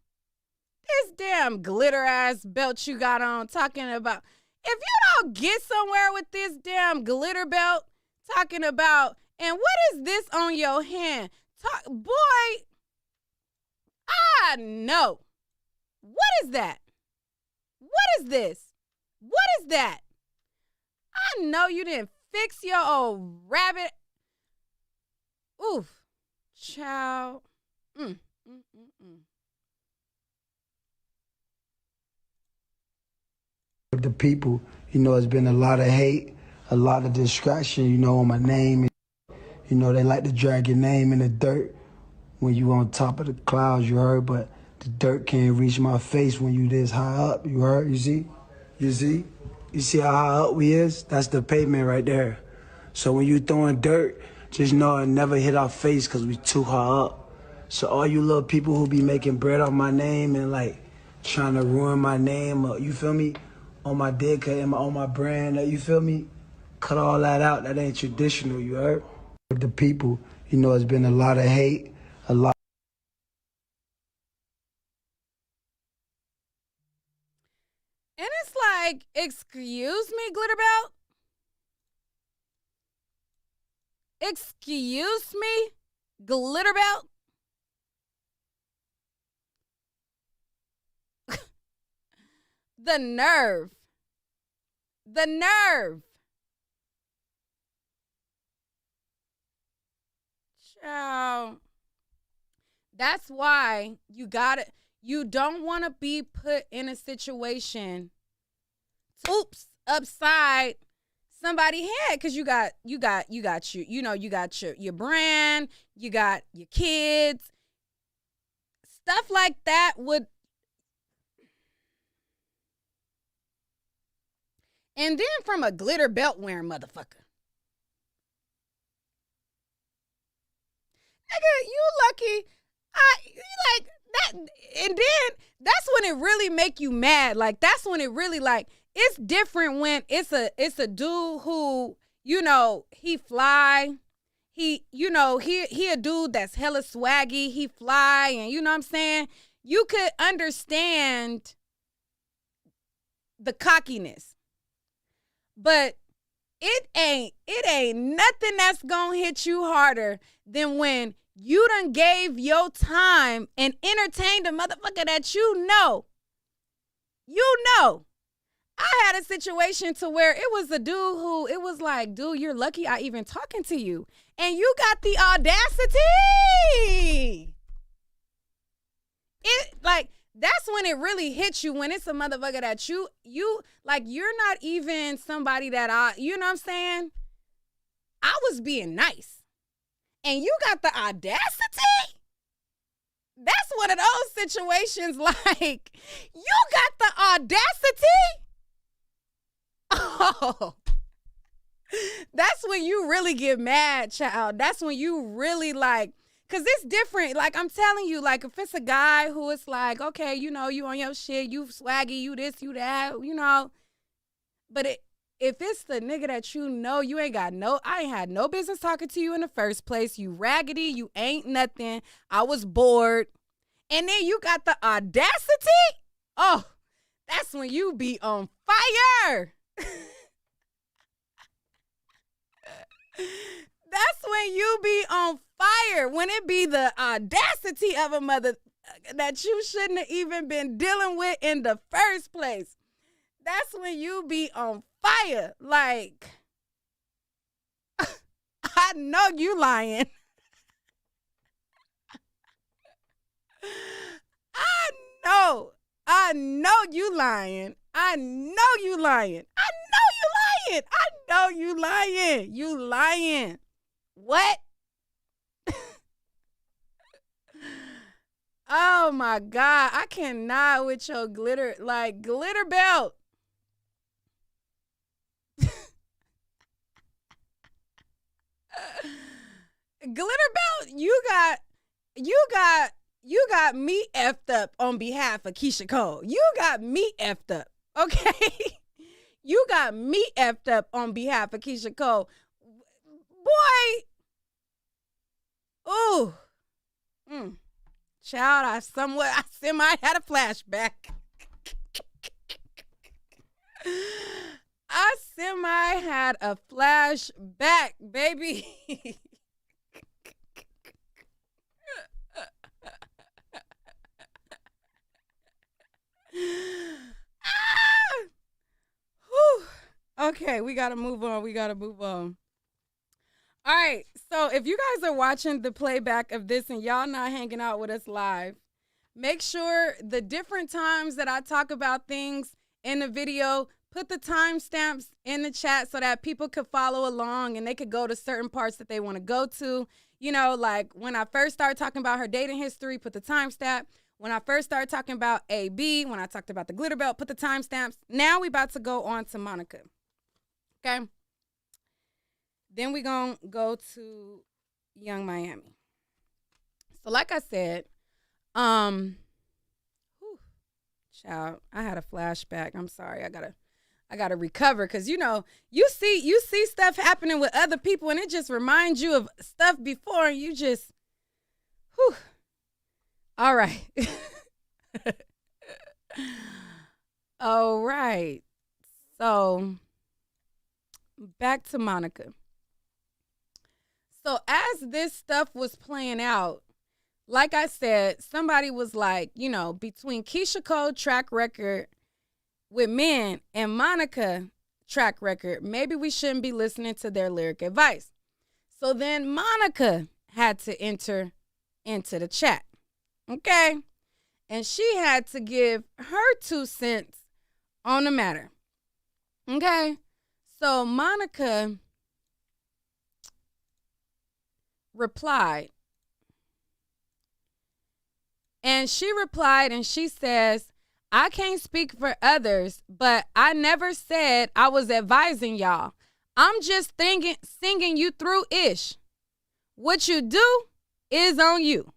This damn glitter ass belt you got on talking about, if you don't get somewhere with this damn glitter belt talking about, and what is this on your hand? Boy, I know. What is that? What is this? What is that? I know you didn't fix your old rabbit. Oof, child. The people, you know, it's been a lot of hate, a lot of distraction, you know, on my name. You know, they like to drag your name in the dirt when you on top of the clouds, you heard, but the dirt can't reach my face when you this high up, you heard, you see? You see? You see how high up we is? That's the pavement right there. So when you throwing dirt, just know it never hit our face because we too high up. So all you little people who be making bread off my name and like trying to ruin my name, you feel me? On my dick and on my brand, you feel me? Cut all that out. That ain't traditional, you heard? The people, you know, it's been a lot of hate, a lot. And it's like, excuse me, glitter belt? Excuse me? glitter belt. The nerve. The nerve. Child. That's why you don't want to be put in a situation, oops, upside somebody's head, because you got your brand, you got your kids, stuff like that would. And then from a glitter belt wearing motherfucker. Nigga, you lucky. You like that, and then that's when it really make you mad. Like, that's when it really, like, it's different when it's a dude who, you know, he fly. He, you know, he a dude that's hella swaggy. He fly, and you know what I'm saying? You could understand the cockiness. But it ain't nothing that's gonna hit you harder than when you done gave your time and entertained a motherfucker that you know. You know. I had a situation to where it was a dude who, it was like, dude, you're lucky I even talking to you. And you got the audacity. It, like, that's when it really hits you, when it's a motherfucker that you like, you're not even somebody that you know what I'm saying? I was being nice. And you got the audacity? That's one of those situations, like, you got the audacity? Oh. That's when you really get mad, child. That's when you really, like, because it's different. Like, I'm telling you, like, if it's a guy who is like, okay, you know, you on your shit, you swaggy, you this, you that, you know. But if it's the nigga that you know, you ain't got I ain't had no business talking to you in the first place. You raggedy, you ain't nothing. I was bored. And then you got the audacity? Oh, that's when you be on fire. That's when you be on fire. When it be the audacity of a mother that you shouldn't have even been dealing with in the first place. That's when you be on fire. Like, I know you lying. I know you lying. I know you lying. I know you lying. I know you lying. You lying. What? Oh my God. I cannot with your glitter belt. Glitter belt, you got me effed up on behalf of Keyshia Cole. You got me effed up, okay? You got me effed up on behalf of Keyshia Cole. Boy. Ooh. Child, I semi had a flashback. I semi had a flashback, baby. Okay, we gotta move on. All right, so if you guys are watching the playback of this and y'all not hanging out with us live, make sure the different times that I talk about things in the video, put the timestamps in the chat so that people could follow along and they could go to certain parts that they want to go to. You know, like when I first started talking about her dating history, put the timestamp. When I first started talking about AB, when I talked about the glitter belt, put the timestamps. Now we about to go on to Monica. Okay? Then we gonna go to Young Miami. So like I said, child, I had a flashback. I'm sorry. I gotta recover, because you know, you see stuff happening with other people and it just reminds you of stuff before and you just all right. All right. So back to Monica. So as this stuff was playing out, like I said, somebody was like, you know, between Keyshia Cole track record with men and Monica track record, maybe we shouldn't be listening to their lyric advice. So then Monica had to enter into the chat, okay? And she had to give her 2 cents on the matter, okay? So Monica replied, and she replied and she says, I can't speak for others, but I never said I was advising y'all. I'm just singing you through ish. What you do is on you.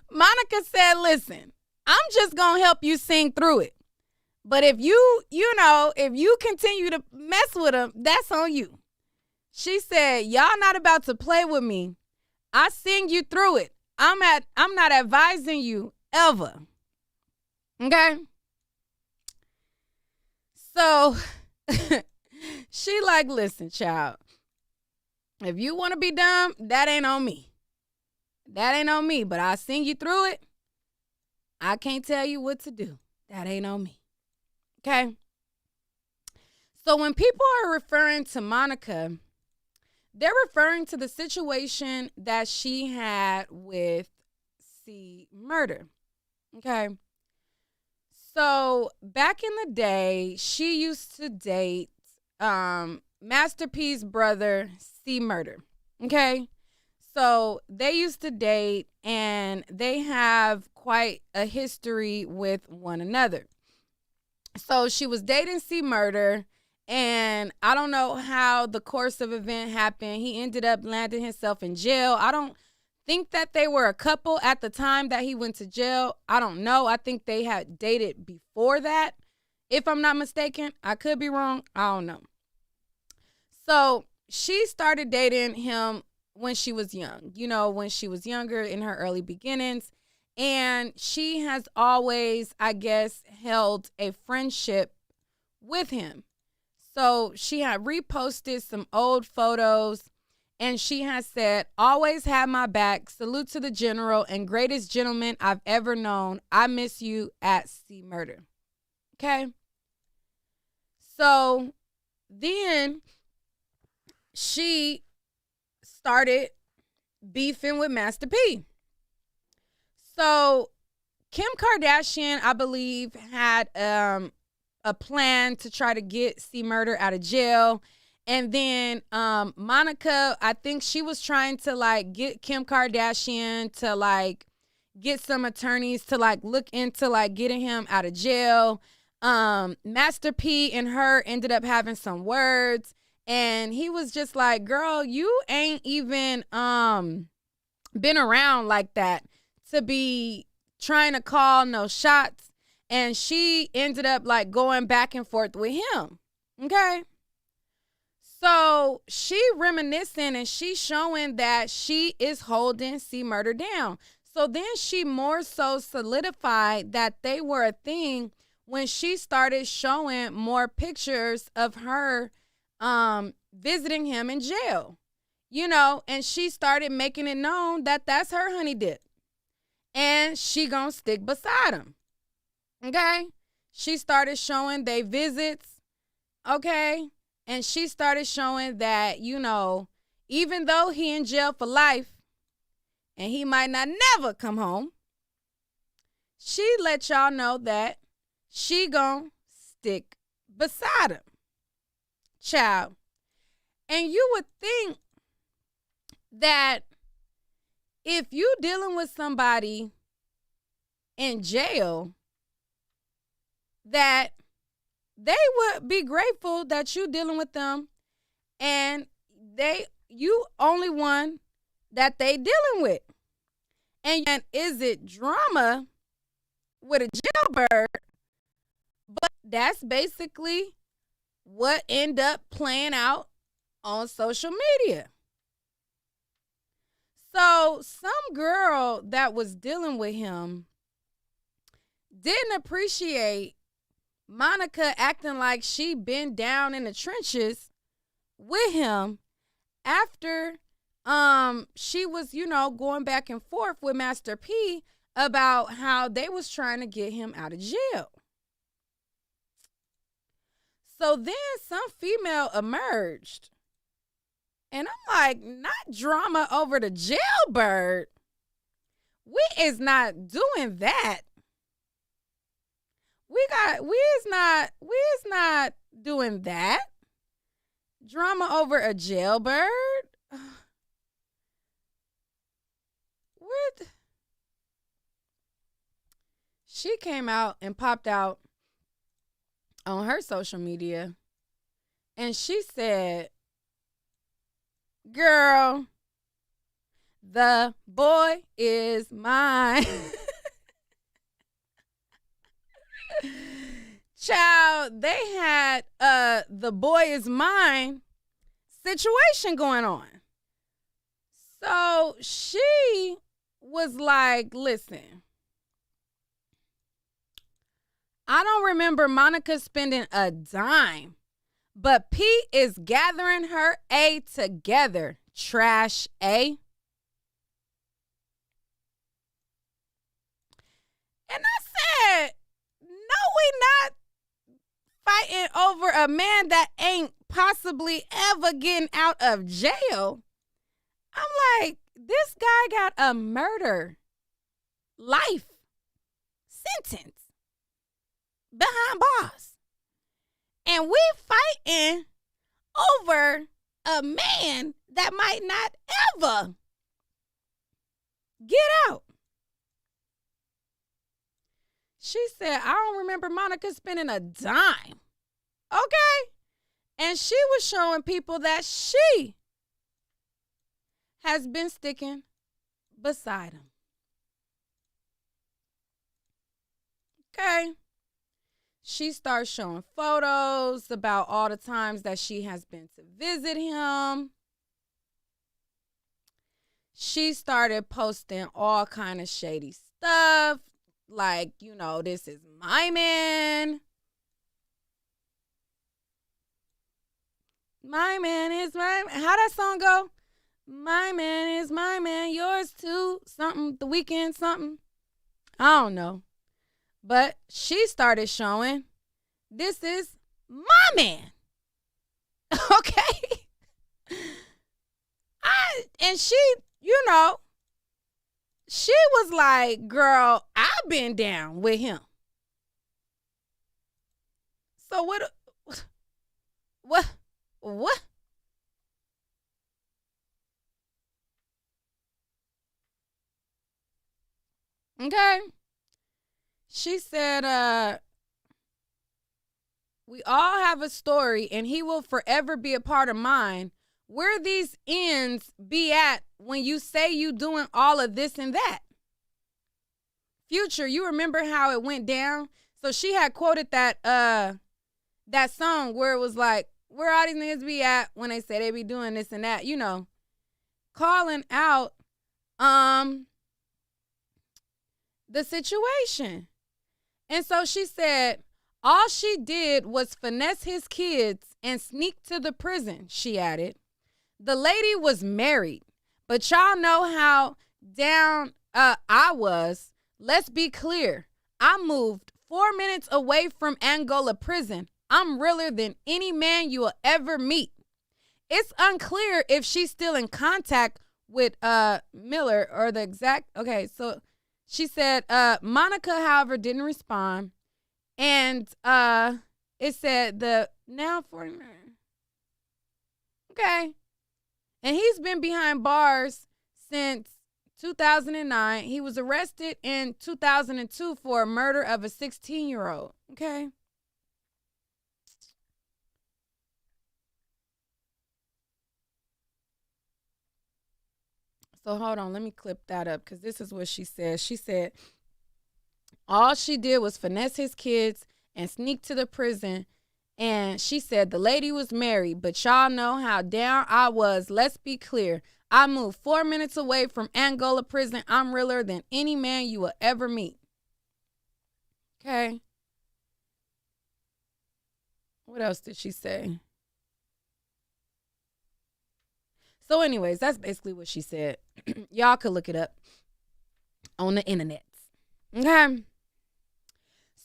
Monica said, listen, I'm just going to help you sing through it. But if if you continue to mess with them, that's on you. She said, y'all not about to play with me. I sing you through it. I'm not advising you ever. Okay? So she like, listen, child, if you want to be dumb, that ain't on me. That ain't on me, but I'll sing you through it. I can't tell you what to do. That ain't on me. Okay? So when people are referring to Monica, they're referring to the situation that she had with C. Murder. Okay? So back in the day, she used to date Master P's brother, C. Murder. Okay? So they used to date, and they have quite a history with one another. So she was dating C. Murder, and I don't know how the course of event happened. He ended up landing himself in jail. I don't think that they were a couple at the time that he went to jail. I don't know. I think they had dated before that, if I'm not mistaken. I could be wrong. I don't know. So she started dating him when she was young, when she was younger, in her early beginnings. And she has always, I guess, held a friendship with him. So she had reposted some old photos, and she has said, always have my back. Salute to the general and greatest gentleman I've ever known. I miss you at C. Murder. Okay? So then she started beefing with Master P. So Kim Kardashian, I believe, had a plan to try to get C. Murder out of jail. And then Monica, I think she was trying to get Kim Kardashian to get some attorneys to look into getting him out of jail. Master P and her ended up having some words. And he was just like, girl, you ain't even been around like that to be trying to call no shots. And she ended up going back and forth with him. Okay? So she reminiscing, and she showing that she is holding C. Murder down. So then she more so solidified that they were a thing when she started showing more pictures of her visiting him in jail, and she started making it known that that's her honey dip, and she gonna stick beside him. Okay? She started showing they visits. Okay? And she started showing that, even though he in jail for life and he might not never come home, she let y'all know that she gonna stick beside him. Child. And you would think that if you dealing with somebody in jail, that they would be grateful that you dealing with them, and you only one that they dealing with. And is it drama with a jailbird? But that's basically what end up playing out on social media. So some girl that was dealing with him didn't appreciate Monica acting like she been down in the trenches with him after she was, going back and forth with Master P about how they was trying to get him out of jail. So then some female emerged. And I'm like, not drama over the jailbird. We is not doing that. We is not doing that. Drama over a jailbird. What? She came out and popped out on her social media, and she said, girl, the boy is mine. Child, they had the boy is mine situation going on. So she was like, listen, I don't remember Monica spending a dime, but P is gathering her A together. Trash A. And I said, no, we not fighting over a man that ain't possibly ever getting out of jail. I'm like, this guy got a murder life sentence behind bars. And we fighting over a man that might not ever get out. She said, I don't remember Monica spending a dime. Okay? And she was showing people that she has been sticking beside him. Okay? She starts showing photos about all the times that she has been to visit him. She started posting all kind of shady stuff. Like, this is my man. My man is my man. How that song go? My man is my man. Yours too. Something. The Weekend something. I don't know. But she started showing, this is my man. Okay? And she, she was like, girl, I've been down with him. So what? Okay. She said, we all have a story and he will forever be a part of mine. Where these ends be at when you say you doing all of this and that? Future, you remember how it went down? So she had quoted that song where it was like, where all these niggas be at when they say they be doing this and that, calling out the situation. And so she said, all she did was finesse his kids and sneak to the prison, she added. The lady was married, but y'all know how down I was. Let's be clear. I moved 4 minutes away from Angola prison. I'm realer than any man you will ever meet. It's unclear if she's still in contact with Miller or the exact. Okay, so she said Monica, however, didn't respond. And it said the now 49. Okay. And he's been behind bars since 2009. He was arrested in 2002 for a murder of a 16-year-old. Okay. So hold on, let me clip that up because this is what she said. She said, all she did was finesse his kids and sneak to the prison. And she said the lady was married, but y'all know how down I was. Let's be clear. I moved 4 minutes away from Angola prison. I'm realer than any man you will ever meet. Okay. What else did she say? So anyways, that's basically what she said. Y'all could look it up on the internet. Okay.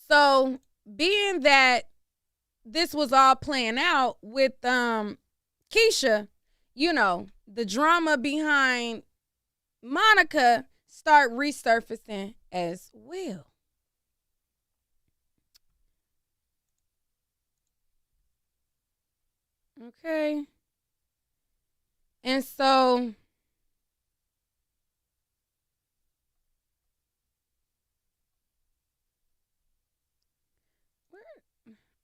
So being that this was all playing out with Keyshia, you know, the drama behind Monica start resurfacing as well. Okay. And so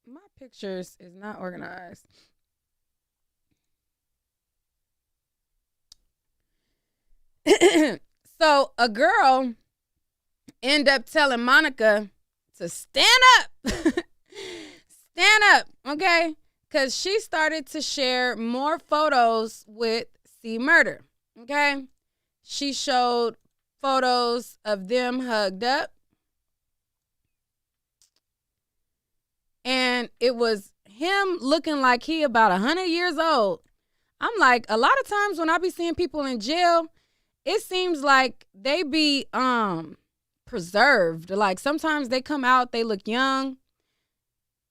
my pictures is not organized. So a girl end up telling Monica to stand up. Stand up, okay? Because she started to share more photos with C Murder, okay? She showed photos of them hugged up. And it was him looking like he about 100 years old. I'm like, a lot of times when I be seeing people in jail, it seems like they be preserved. Like sometimes they come out, they look young.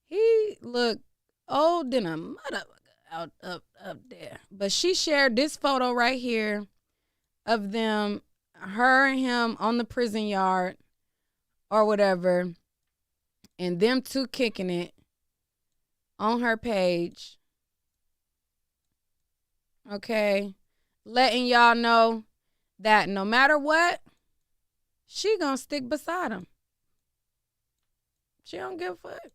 He looked old than a mother out up there. But she shared this photo right here of them, her and him on the prison yard or whatever, and them two kicking it on her page. Okay. Letting y'all know that no matter what, she gonna stick beside him. She don't give a fuck.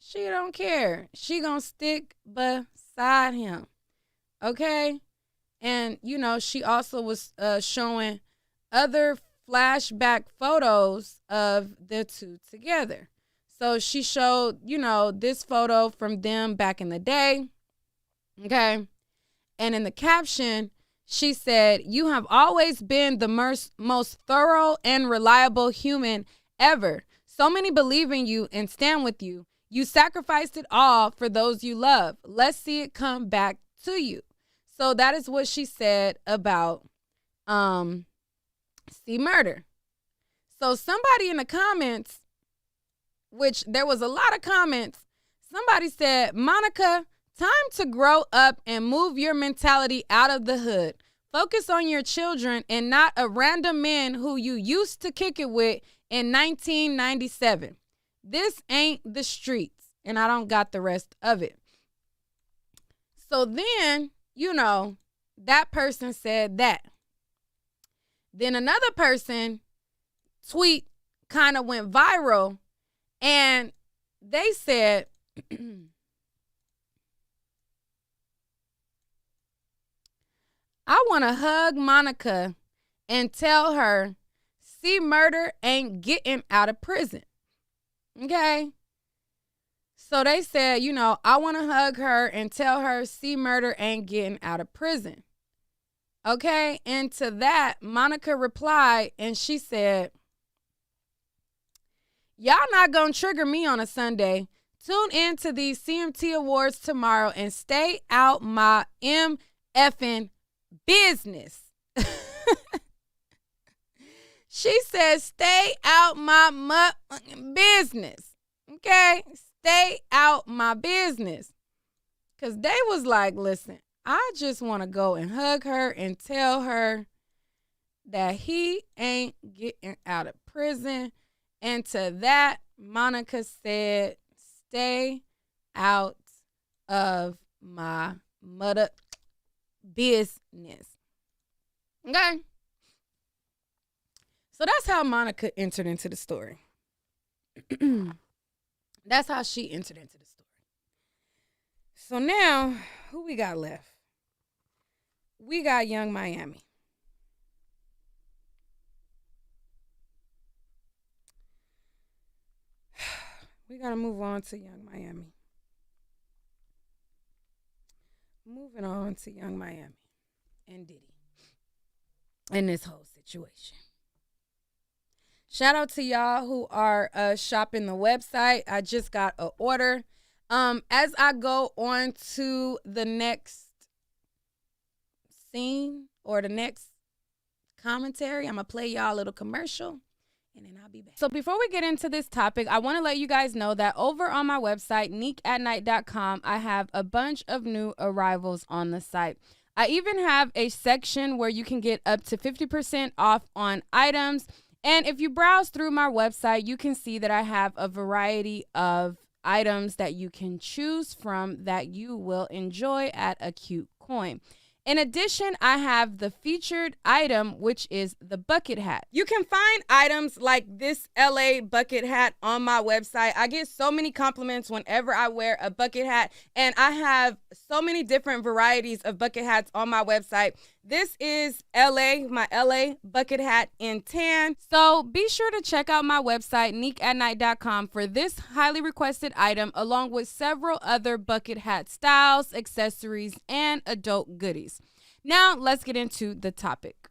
She don't care. She gonna stick beside him. Okay? And, you know, she also was showing other flashback photos of the two together. So she showed, you know, this photo from them back in the day. Okay? And in the caption, she said, "You have always been the most thorough and reliable human ever. So many believe in you and stand with you. You sacrificed it all for those you love. Let's see it come back to you." So that is what she said about C Murder. So somebody in the comments, which there was a lot of comments, somebody said, "Monica, time to grow up and move your mentality out of the hood. Focus on your children and not a random man who you used to kick it with in 1997. This ain't the streets." And I don't got the rest of it. So then, you know, that person said that. Then another person tweet kind of went viral, and they said, "I want to hug Monica and tell her C Murder ain't getting out of prison." Okay? So they said, you know, "I want to hug her and tell her C Murder ain't getting out of prison." Okay? And to that, Monica replied, and she said, "Y'all not going to trigger me on a Sunday. Tune in to these CMT Awards tomorrow and stay out my MFing business." She said, "Stay out my business." Okay? Stay out my business. Because they was like, listen, I just want to go and hug her and tell her that he ain't getting out of prison. And to that, Monica said, "Stay out of my mother business." Okay? So that's how Monica entered into the story. That's how she entered into the story. So now, who we got left? We got Young Miami. We got to move on to Young Miami. Moving on to Young Miami and Diddy in this whole situation. Shout out to y'all who are shopping the website. I just got an order. As I go on to the next scene or the next commentary, I'm going to play y'all a little commercial, and then I'll be back. So before we get into this topic, I want to let you guys know that over on my website, neekatnight.com, I have a bunch of new arrivals on the site. I even have a section where you can get up to 50% off on items. And if you browse through my website, you can see that I have a variety of items that you can choose from that you will enjoy at a cute coin. In addition, I have the featured item, which is the bucket hat. You can find items like this LA bucket hat on my website. I get so many compliments whenever I wear a bucket hat, and I have so many different varieties of bucket hats on my website. This is my LA bucket hat in tan. So be sure to check out my website, neekatnight.com, for this highly requested item, along with several other bucket hat styles, accessories, and adult goodies. Now, let's get into the topic.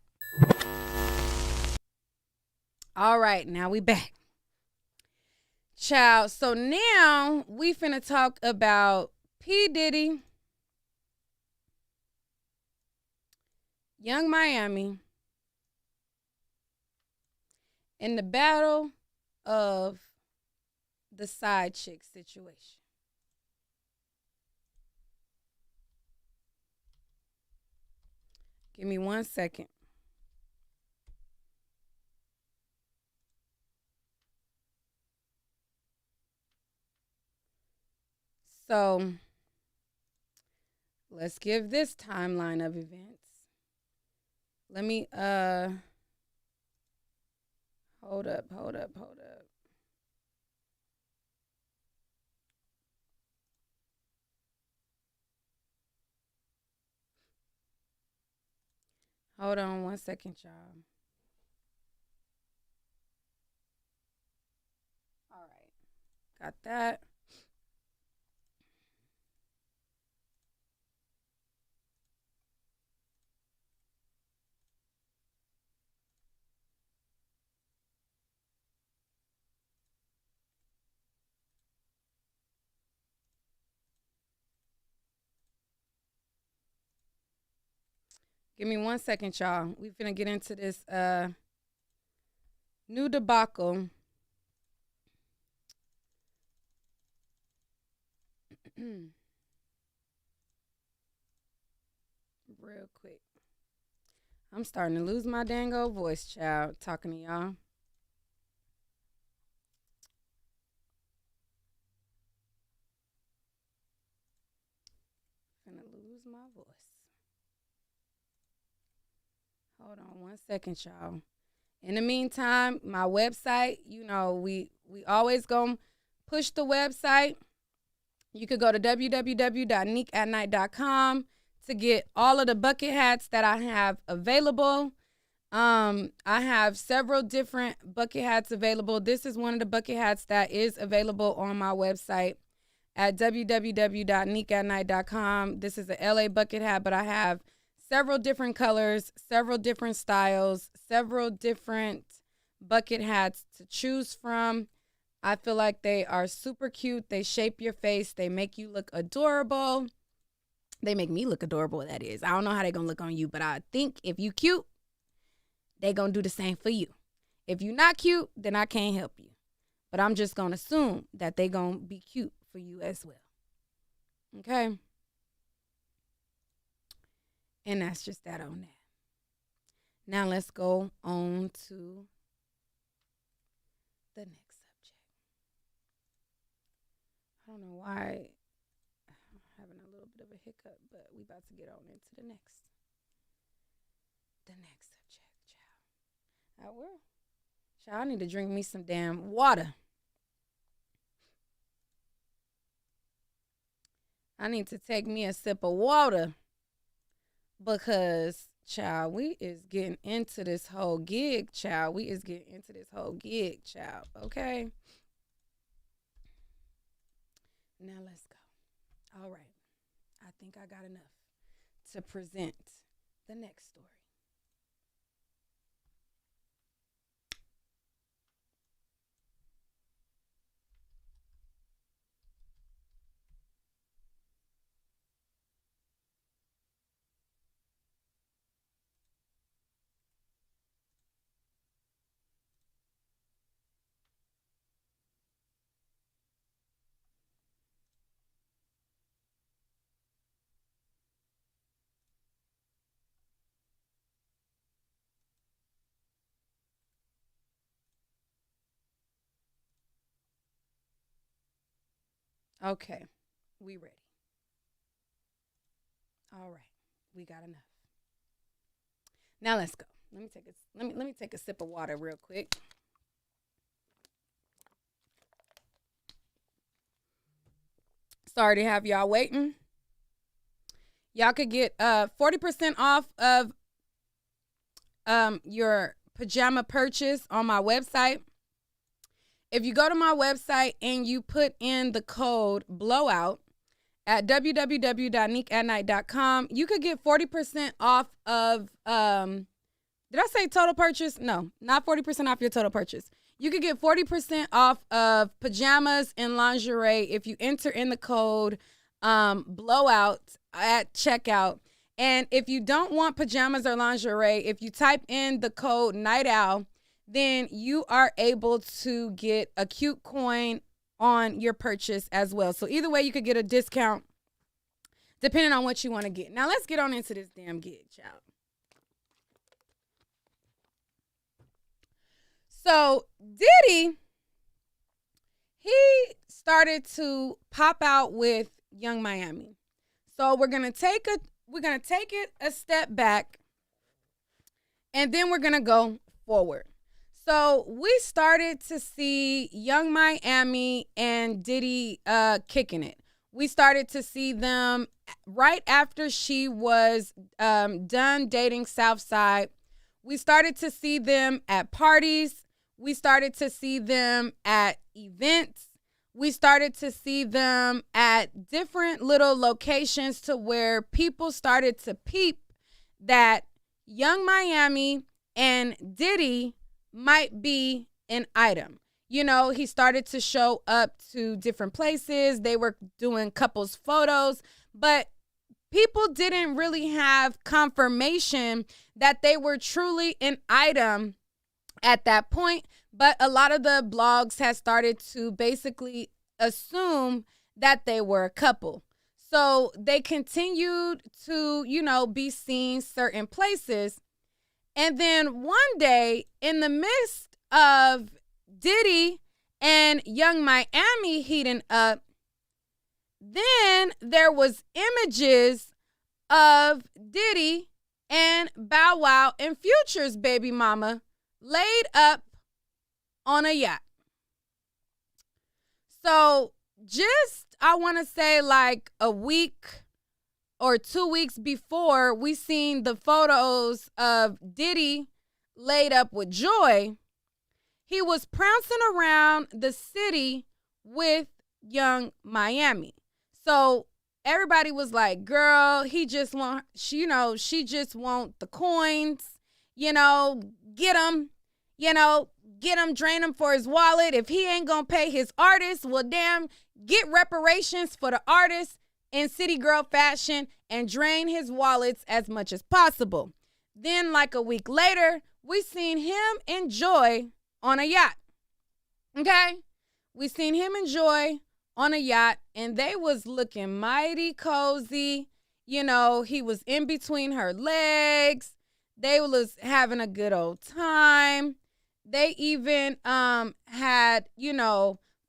All right, now we back. Child, so now we finna talk about P. Diddy, Young Miami, in the battle of the side chick situation. Give me 1 second. So let's give this timeline of events. Let me hold up. Hold on 1 second, y'all. All right. Got that. Give me 1 second, y'all. We finna get into this new debacle. Real quick. I'm starting to lose my dang old voice, child, talking to y'all. Finna lose my voice. Hold on 1 second, y'all. In the meantime, my website, you know, we always gonna push the website. You could go to www.neekatnight.com to get all of the bucket hats that I have available. I have several different bucket hats available. This is one of the bucket hats that is available on my website at www.neekatnight.com. This is a LA bucket hat, but I have several different colors, several different styles, several different bucket hats to choose from. I feel like they are super cute. They shape your face. They make you look adorable. They make me look adorable, that is. I don't know how they're going to look on you, but I think if you cute, they going to do the same for you. If you not cute, then I can't help you. But I'm just going to assume that they going to be cute for you as well. Okay? And that's just that on that. Now let's go on to the next subject. I don't know why I'm having a little bit of a hiccup, but we about to get on into the next subject, child. I will. Child, I need to drink me some damn water. I need to take me a sip of water. Because, child, we is getting into this whole gig, child. Okay? Now let's go. All right. I think I got enough to present the next story. Okay, we ready. All right, we got enough. Now let's go. Let me take a sip of water real quick. Sorry to have y'all waiting. Y'all could get 40% off of your pajama purchase on my website. If you go to my website and you put in the code BLOWOUT at www.neekatnight.com, you could get 40% off of, did I say total purchase? No, not 40% off your total purchase. You could get 40% off of pajamas and lingerie if you enter in the code BLOWOUT at checkout. And if you don't want pajamas or lingerie, if you type in the code Night Owl, then you are able to get a cute coin on your purchase as well. So either way, you could get a discount depending on what you want to get. Now let's get on into this damn gig, child. So Diddy, he started to pop out with Young Miami. So we're gonna take it a step back, and then we're gonna go forward. So we started to see Young Miami and Diddy kicking it. We started to see them right after she was done dating Southside. We started to see them at parties. We started to see them at events. We started to see them at different little locations to where people started to peep that Young Miami and Diddy might be an item. You know, he started to show up to different places. They were doing couples photos, but people didn't really have confirmation that they were truly an item at that point. But a lot of the blogs had started to basically assume that they were a couple. So they continued to, you know, be seen certain places. And then one day, in the midst of Diddy and Young Miami heating up, then there was images of Diddy and Bow Wow and Future's baby mama laid up on a yacht. So just, I want to say like a week or 2 weeks before we seen the photos of Diddy laid up with Joy, he was prancing around the city with Young Miami. So everybody was like, girl, she just want the coins, get him, drain him for his wallet. If he ain't gonna pay his artist, well, damn, get reparations for the artist in city girl fashion and drain his wallets as much as possible. Then like a week later, we seen him and Joy on a yacht. Okay? We seen him and Joy on a yacht, and they was looking mighty cozy. He was in between her legs. They was having a good old time. They even had,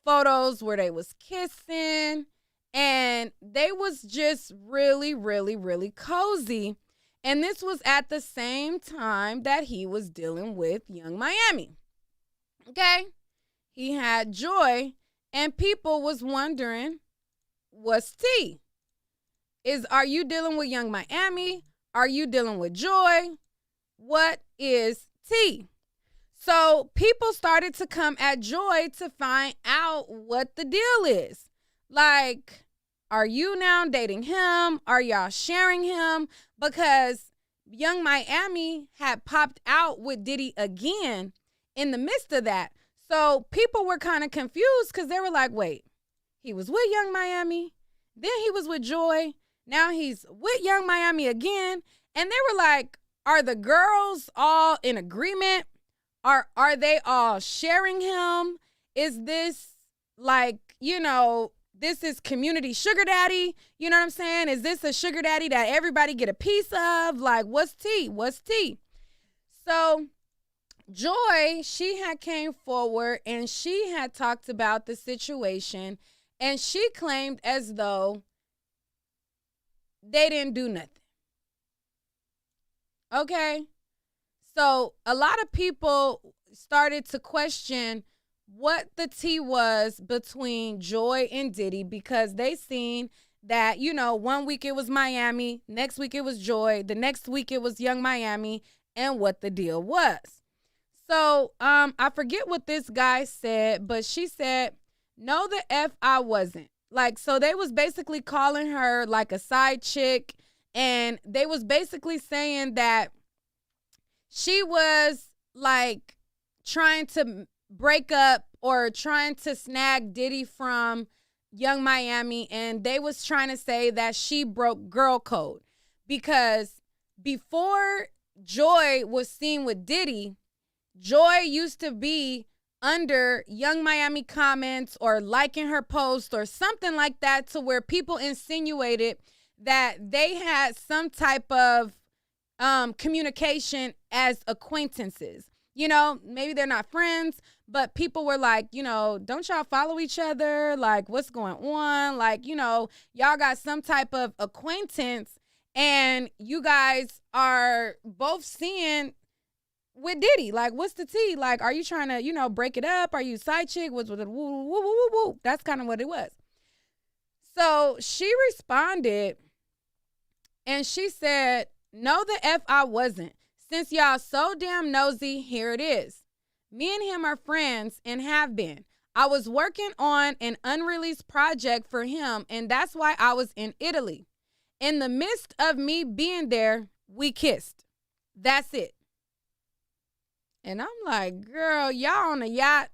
photos where they was kissing, and they was just really, really, really cozy. And this was at the same time that he was dealing with Young Miami. Okay? He had Joy, and people was wondering, what's T? Are you dealing with Young Miami? Are you dealing with Joy? What is T? So people started to come at Joy to find out what the deal is. Like, are you now dating him? Are y'all sharing him? Because Young Miami had popped out with Diddy again in the midst of that. So people were kind of confused because they were like, wait, he was with Young Miami, then he was with Joy, now he's with Young Miami again. And they were like, are the girls all in agreement? Are they all sharing him? Is this like, this is community sugar daddy? You know what I'm saying? Is this a sugar daddy that everybody get a piece of? Like, what's tea? What's tea? So Joy, she had came forward and she had talked about the situation. And she claimed as though they didn't do nothing. Okay? So a lot of people started to question what the tea was between Joy and Diddy, because they seen that, you know, one week it was Miami, next week it was Joy, the next week it was Young Miami, and what the deal was. So I forget what this guy said, but she said, no, the F I wasn't. Like, so they was basically calling her like a side chick, and they was basically saying that she was like trying to break up or trying to snag Diddy from Young Miami, and they was trying to say that she broke girl code, because before Joy was seen with Diddy, Joy used to be under Young Miami comments or liking her post or something like that, to where people insinuated that they had some type of communication as acquaintances. You know, maybe they're not friends, but people were like, you know, don't y'all follow each other? Like, what's going on? Like, you know, y'all got some type of acquaintance, and you guys are both seeing with Diddy. Like, what's the tea? Like, are you trying to, you know, break it up? Are you side chick? What's with it? Woo, woo, woo, woo, woo. That's kind of what it was. So she responded, and she said, no, the F I wasn't. Since y'all so damn nosy, here it is. Me and him are friends and have been. I was working on an unreleased project for him, and that's why I was in Italy. In the midst of me being there, we kissed. That's it. And I'm like, girl, y'all on a yacht.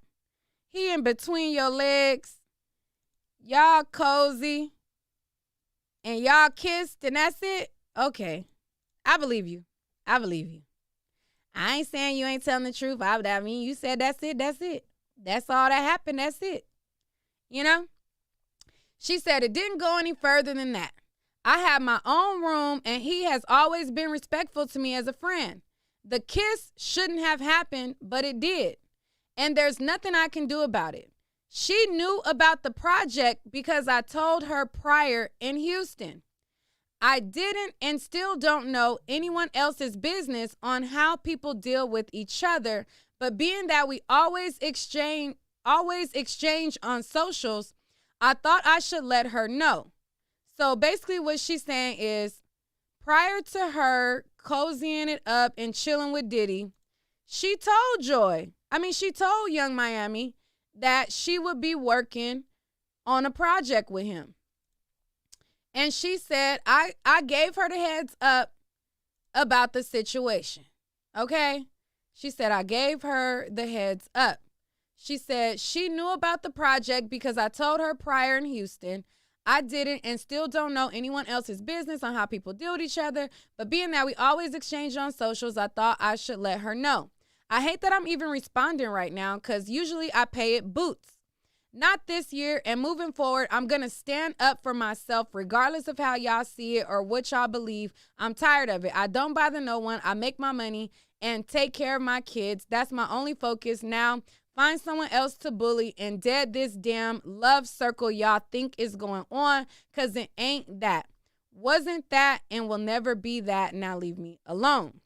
He in between your legs. Y'all cozy. And y'all kissed, and that's it? Okay. I believe you. I believe you. I ain't saying you ain't telling the truth. I mean, you said that's it. That's it. That's all that happened. That's it. You know? She said it didn't go any further than that. I have my own room, and he has always been respectful to me as a friend. The kiss shouldn't have happened, but it did. And there's nothing I can do about it. She knew about the project because I told her prior in Houston. I didn't and still don't know anyone else's business on how people deal with each other, but being that we always exchange on socials, I thought I should let her know. So basically what she's saying is, prior to her cozying it up and chilling with Diddy, she told Young Miami that she would be working on a project with him. And she said, I gave her the heads up about the situation. Okay? She said, I gave her the heads up. She said she knew about the project because I told her prior in Houston. I didn't and still don't know anyone else's business on how people deal with each other. But being that we always exchange on socials, I thought I should let her know. I hate that I'm even responding right now because usually I pay it boots. Not this year, and moving forward, I'm going to stand up for myself regardless of how y'all see it or what y'all believe. I'm tired of it. I don't bother no one. I make my money and take care of my kids. That's my only focus now. Find someone else to bully and dead this damn love circle y'all think is going on, because it ain't that. Wasn't that and will never be that. Now leave me alone.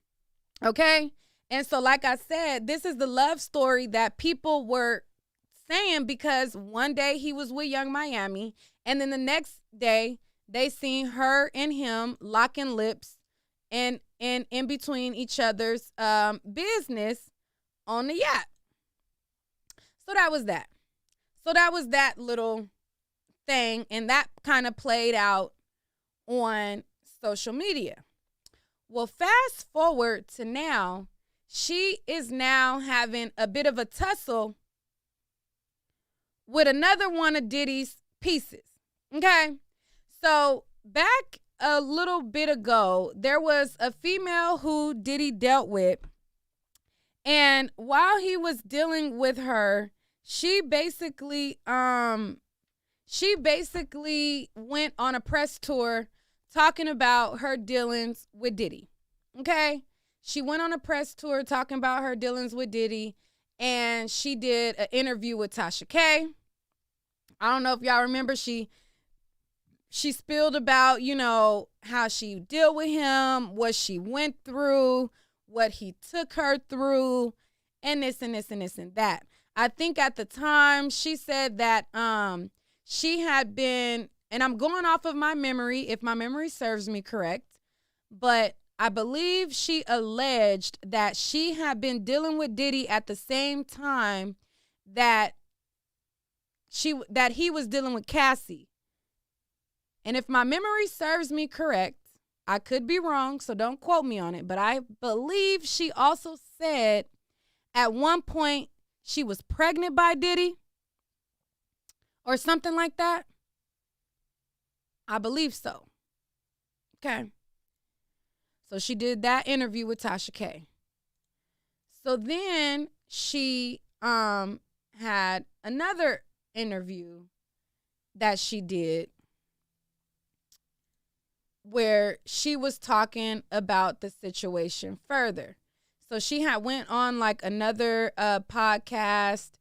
Okay? And so like I said, this is the love story that people were saying, because one day he was with Young Miami, and then the next day they seen her and him locking lips and in between each other's business on the yacht. So that was that. So that was that little thing, and that kind of played out on social media. Well, fast forward to now, she is now having a bit of a tussle with another one of Diddy's pieces. Okay? So back a little bit ago, there was a female who Diddy dealt with. And while he was dealing with her, she basically went on a press tour talking about her dealings with Diddy. Okay? She went on a press tour talking about her dealings with Diddy, and she did an interview with Tasha K. I don't know if y'all remember, she spilled about, how she dealt with him, what she went through, what he took her through, and this and this and this and that. I think at the time she said that she had been, and I'm going off of my memory, if my memory serves me correct, but I believe she alleged that she had been dealing with Diddy at the same time that he was dealing with Cassie. And if my memory serves me correct, I could be wrong, so don't quote me on it, but I believe she also said at one point she was pregnant by Diddy or something like that. I believe so. Okay. So she did that interview with Tasha K. So then she had another interview that she did where she was talking about the situation further. So she had went on like another podcast,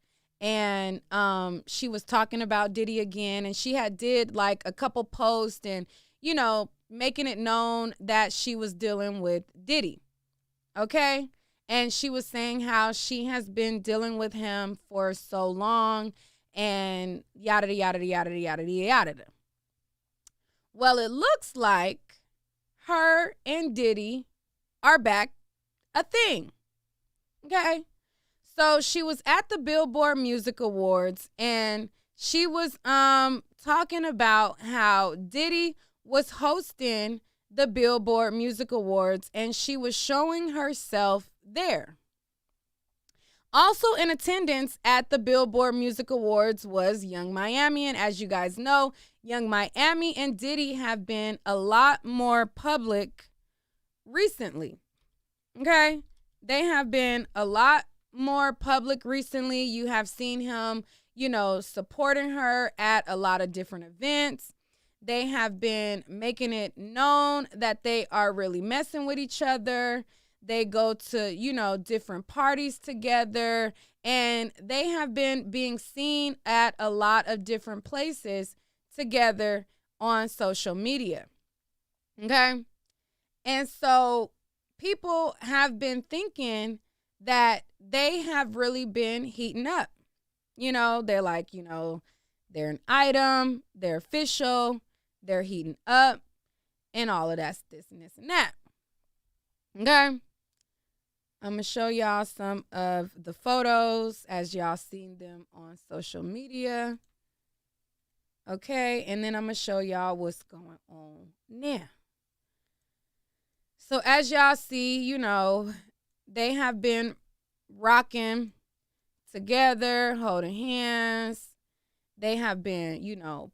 and she was talking about Diddy again, and she had did like a couple posts and, making it known that she was dealing with Diddy. Okay? And she was saying how she has been dealing with him for so long and yada, yada, yada, yada, yada. Well, it looks like her and Diddy are back a thing. Okay? So she was at the Billboard Music Awards, and she was talking about how Diddy was hosting the Billboard Music Awards, and she was showing herself there. Also in attendance at the Billboard Music Awards was Young Miami, and as you guys know, Young Miami and Diddy have been a lot more public recently. Okay? They have been a lot more public recently. You have seen him, supporting her at a lot of different events. They have been making it known that they are really messing with each other. They go to, different parties together, and they have been being seen at a lot of different places together on social media. Okay? And so people have been thinking that they have really been heating up. They're like, they're an item, they're official, they're heating up, and all of that's this and this and that. Okay? I'm going to show y'all some of the photos as y'all seen them on social media. Okay, and then I'm going to show y'all what's going on now. So as y'all see, they have been rocking together, holding hands. They have been,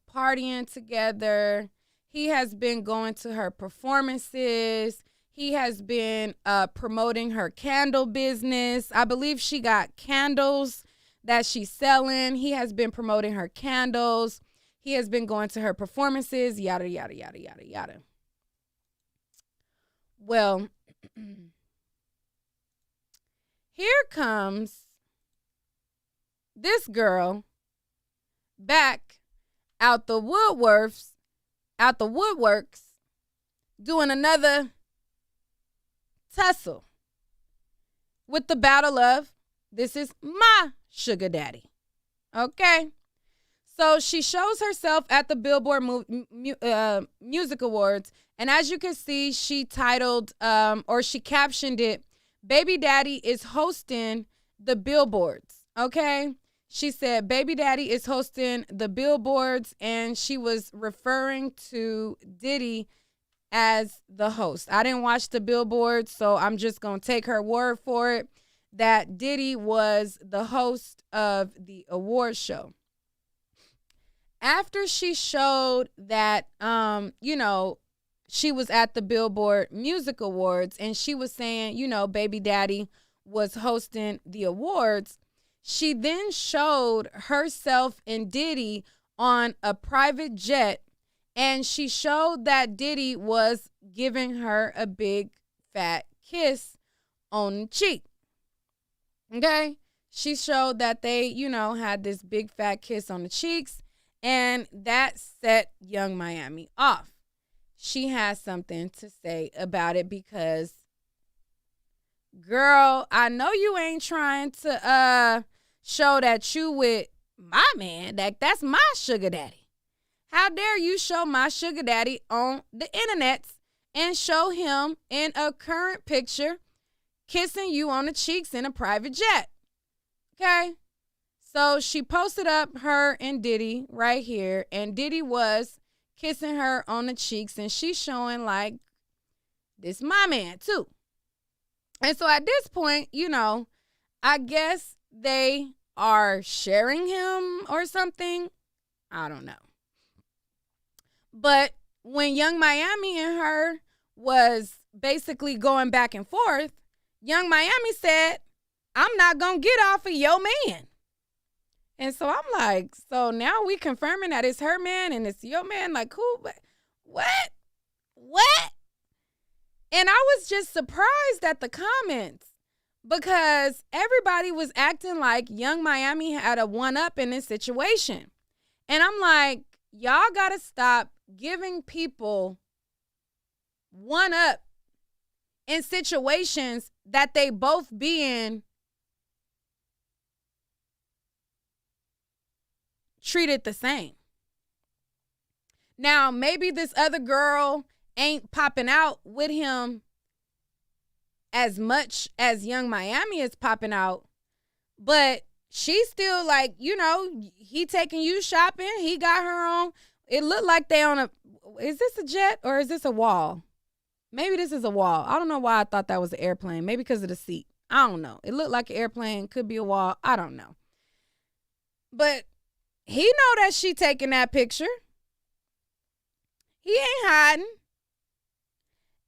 partying together. He has been going to her performances. He has been promoting her candle business. I believe she got candles that she's selling. He has been promoting her candles. He has been going to her performances, yada, yada, yada, yada, yada. Well, here comes this girl back out the woodworks, doing another tussle with the battle of, this is my sugar daddy. Okay? So she shows herself at the Billboard Music Awards, and as you can see, she titled, or she captioned it, Baby Daddy is hosting the billboards. Okay? She said, Baby Daddy is hosting the billboards, and she was referring to Diddy as the host. I didn't watch the billboards, so I'm just going to take her word for it that Diddy was the host of the award show. After she showed that, she was at the Billboard Music Awards and she was saying, Baby Daddy was hosting the awards, she then showed herself and Diddy on a private jet, and she showed that Diddy was giving her a big fat kiss on the cheek. Okay? She showed that they, had this big fat kiss on the cheeks, And that set Young Miami off. She has something to say about it because, girl, I know you ain't trying to show that you with my man. That's my sugar daddy. How dare you show my sugar daddy on the internet and show him in a current picture kissing you on the cheeks in a private jet? Okay? So she posted up her and Diddy right here, and Diddy was kissing her on the cheeks, and she's showing like, this my man too. And so at this point, you know, I guess they are sharing him or something. I don't know. But when Young Miami and her was basically going back and forth, Young Miami said, I'm not going to get off of your man. And so I'm like, so now we confirming that it's her man and it's your man? Like, who? What? And I was just surprised at the comments because everybody was acting like Young Miami had a one-up in this situation. And I'm like, y'all got to stop giving people one-up in situations that they both being treated the same. Now, maybe this other girl ain't popping out with him as much as Young Miami is popping out, but she's still like, you know, he taking you shopping. He got her on. It looked like they on a, is this a jet or is this a wall? Maybe this is a wall. I don't know why I thought that was an airplane. Maybe because of the seat. I don't know. It looked like an airplane. Could be a wall. I don't know. But he know that she taking that picture. He ain't hiding.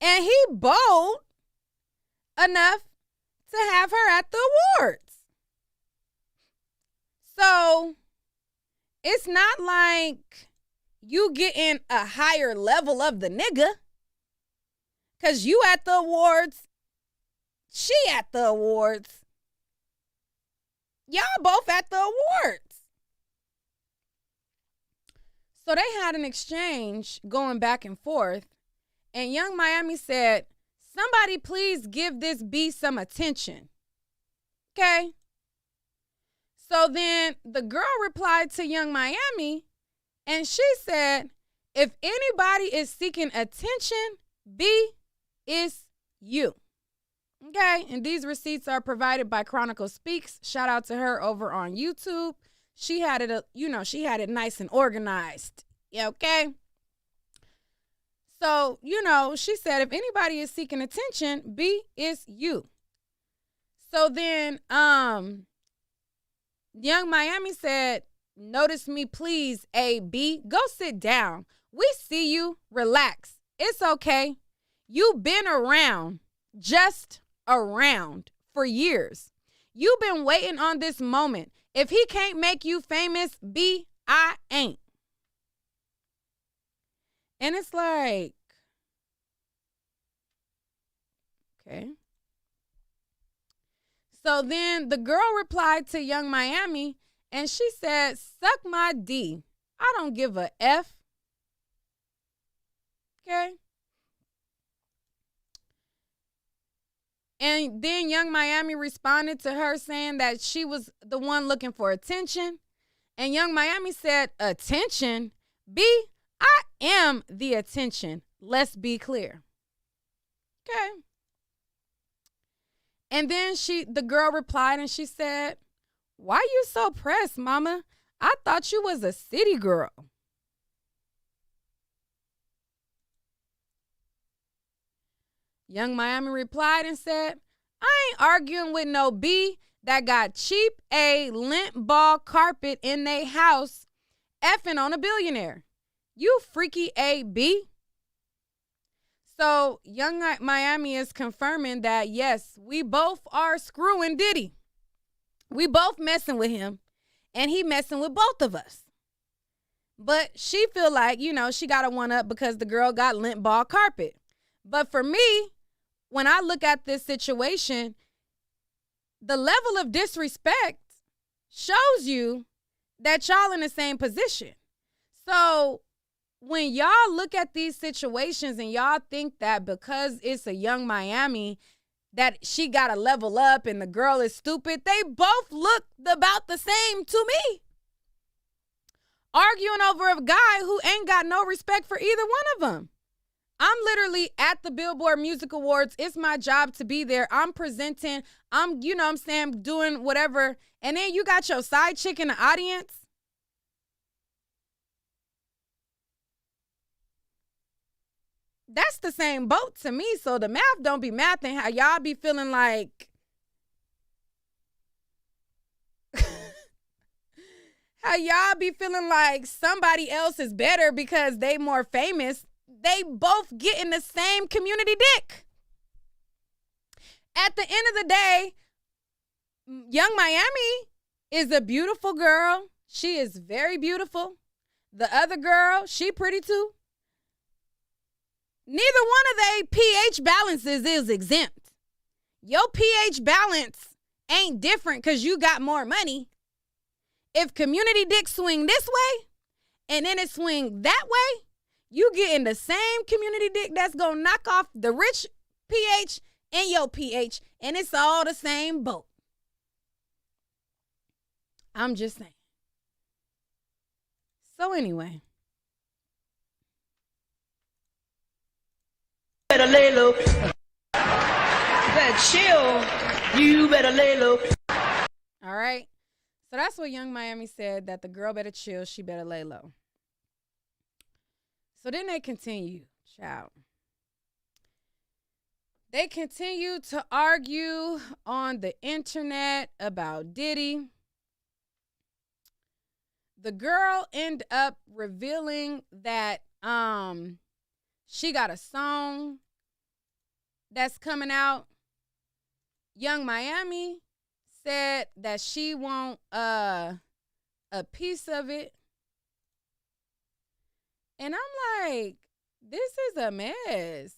And he bold enough to have her at the awards. So it's not like you getting a higher level of the nigga. Because you at the awards, she at the awards. Y'all both at the awards. So they had an exchange going back and forth. And Young Miami said, somebody please give this B some attention. Okay? So then the girl replied to Young Miami, and she said, if anybody is seeking attention, B is you. Okay? And these receipts are provided by Chronicle Speaks. Shout out to her over on YouTube. She had it, she had it nice and organized. Yeah, okay? So, she said, if anybody is seeking attention, B is you. So then, Young Miami said, notice me, please, A, B. Go sit down. We see you. Relax. It's okay. You've been around, just around, for years. You've been waiting on this moment. If he can't make you famous, B, I ain't. And it's like, okay. So then the girl replied to Young Miami, and she said, suck my D. I don't give a F. Okay. And then Young Miami responded to her saying that she was the one looking for attention. And Young Miami said, attention? B, I am the attention. Let's be clear. Okay. And then the girl replied and she said, why you so pressed, mama? I thought you was a city girl. Young Miami replied and said, I ain't arguing with no B that got cheap A lint ball carpet in they house effing on a billionaire. You freaky A B. So Young Miami is confirming that, yes, we both are screwing Diddy. We both messing with him, and he messing with both of us. But she feel like, she got a one-up because the girl got lint ball carpet. But for me, when I look at this situation, the level of disrespect shows you that y'all in the same position. So when y'all look at these situations and y'all think that because it's a Young Miami that she got to level up and the girl is stupid, they both look about the same to me. Arguing over a guy who ain't got no respect for either one of them. I'm literally at the Billboard Music Awards. It's my job to be there. I'm presenting. I'm, you know what I'm saying, doing whatever. And then you got your side chick in the audience. That's the same boat to me. So the math don't be mathing. How y'all be feeling like, how y'all be feeling like somebody else is better because they more famous. They both getting the same community dick. At the end of the day, Young Miami is a beautiful girl. She is very beautiful. The other girl, she pretty too. Neither one of they pH balances is exempt. Your pH balance ain't different because you got more money. If community dick swing this way and then it swing that way, you getting the same community dick that's gonna knock off the rich pH and your pH, and it's all the same boat. I'm just saying. So anyway. Better lay low. Better chill. You better lay low. All right. So that's what Young Miami said, that the girl better chill, she better lay low. So then they continue, child. They continue to argue on the internet about Diddy. The girl ended up revealing that she got a song that's coming out. Young Miami said that she want a piece of it. And I'm like, this is a mess.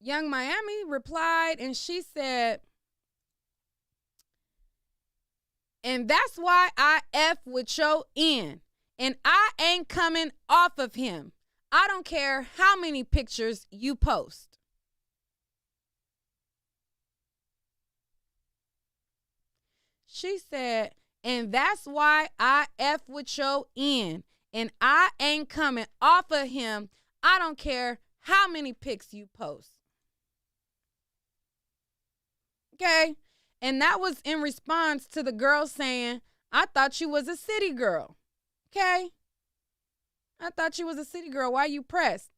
Young Miami replied and she said, and that's why I F with your N. And I ain't coming off of him. I don't care how many pictures you post. She said, and that's why I F with your N. And I ain't coming off of him. I don't care how many pics you post. Okay? And that was in response to the girl saying, I thought you was a city girl. Okay? I thought you was a city girl. Why you pressed?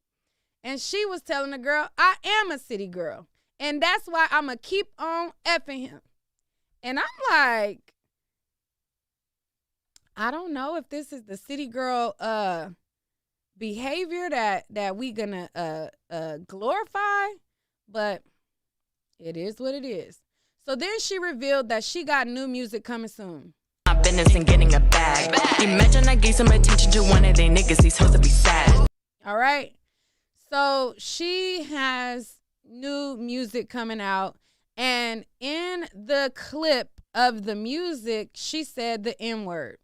And she was telling the girl, I am a city girl. And that's why I'm going to keep on effing him. And I'm like, I don't know if this is the city girl behavior that we gonna glorify, but it is what it is. So then she revealed that she got new music coming soon. My business and getting a bag. Imagine I gave some attention to one of they niggas. He's supposed to be sad. All right. So she has new music coming out, and in the clip of the music, she said the N-word.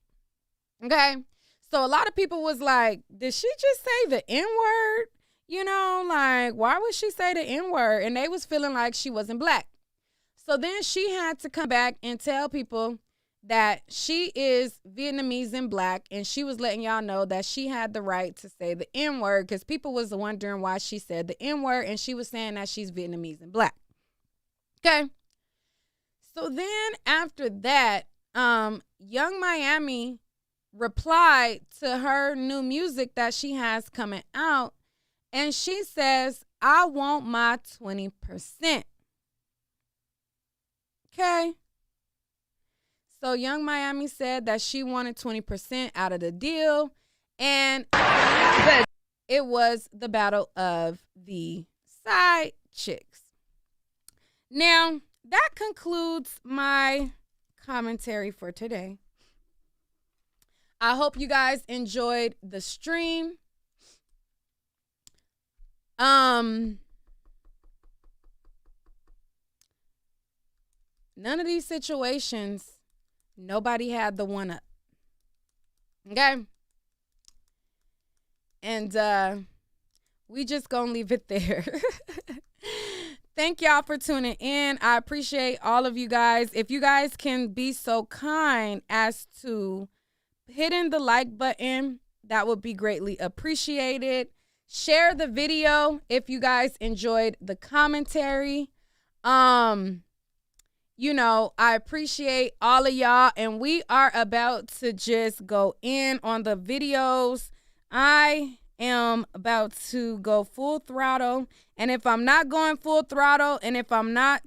Okay, so a lot of people was like, did she just say the N-word? You know, like, why would she say the N-word? And they was feeling like she wasn't black. So then she had to come back and tell people that she is Vietnamese and black, and she was letting y'all know that she had the right to say the N-word because people was wondering why she said the N-word, and she was saying that she's Vietnamese and black. Okay, so then after that, Young Miami replied to her new music that she has coming out, and she says, I want my 20%. Okay. So Young Miami said that she wanted 20% out of the deal, and it was the battle of the side chicks. Now, that concludes my commentary for today. I hope you guys enjoyed the stream. None of these situations, nobody had the one up. Okay? And we just gonna leave it there. Thank y'all for tuning in. I appreciate all of you guys. If you guys can be so kind as to hitting the like button, that would be greatly appreciated. Share the video if you guys enjoyed the commentary. You know, I appreciate all of y'all, and we are about to just go in on the videos. I am about to go full throttle, and if I'm not going full throttle, and if I'm not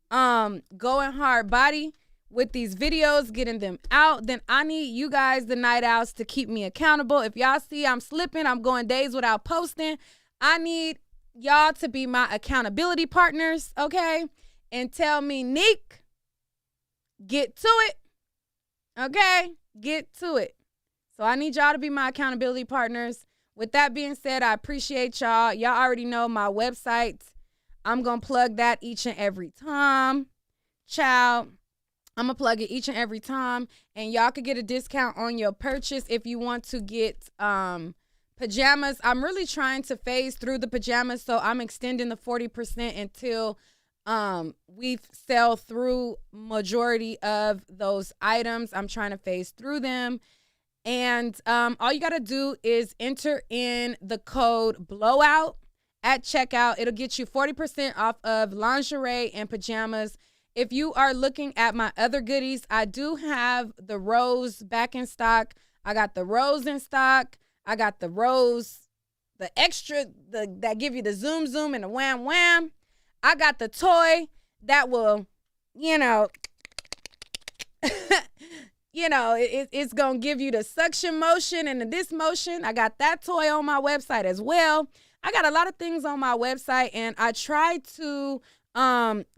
going hard body with these videos, getting them out, then I need you guys, the night owls, to keep me accountable. If y'all see I'm slipping, I'm going days without posting, I need y'all to be my accountability partners, okay? And tell me, Neek, get to it, okay? Get to it. So I need y'all to be my accountability partners. With that being said, I appreciate y'all. Y'all already know my website. I'm going to plug that each and every time. Child, I'm going to plug it each and every time. And y'all could get a discount on your purchase if you want to get pajamas. I'm really trying to phase through the pajamas, so I'm extending the 40% until we sell through majority of those items. I'm trying to phase through them. And all you got to do is enter in the code BLOWOUT at checkout. It'll get you 40% off of lingerie and pajamas. If you are looking at my other goodies, I do have the rose back in stock. I got the rose in stock. I got the rose, the extra, that give you the zoom zoom and the wham wham. I got the toy that will, you know, it's going to give you the suction motion and the this motion. I got that toy on my website as well. I got a lot of things on my website, and I try to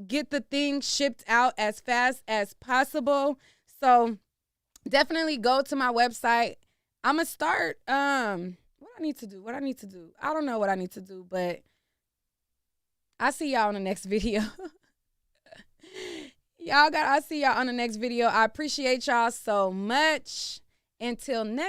get the things shipped out as fast as possible. So definitely go to my website. I'm going to start, what I need to do. I don't know what I need to do, but I'll see y'all on the next video. I'll see y'all on the next video. I appreciate y'all so much. Until next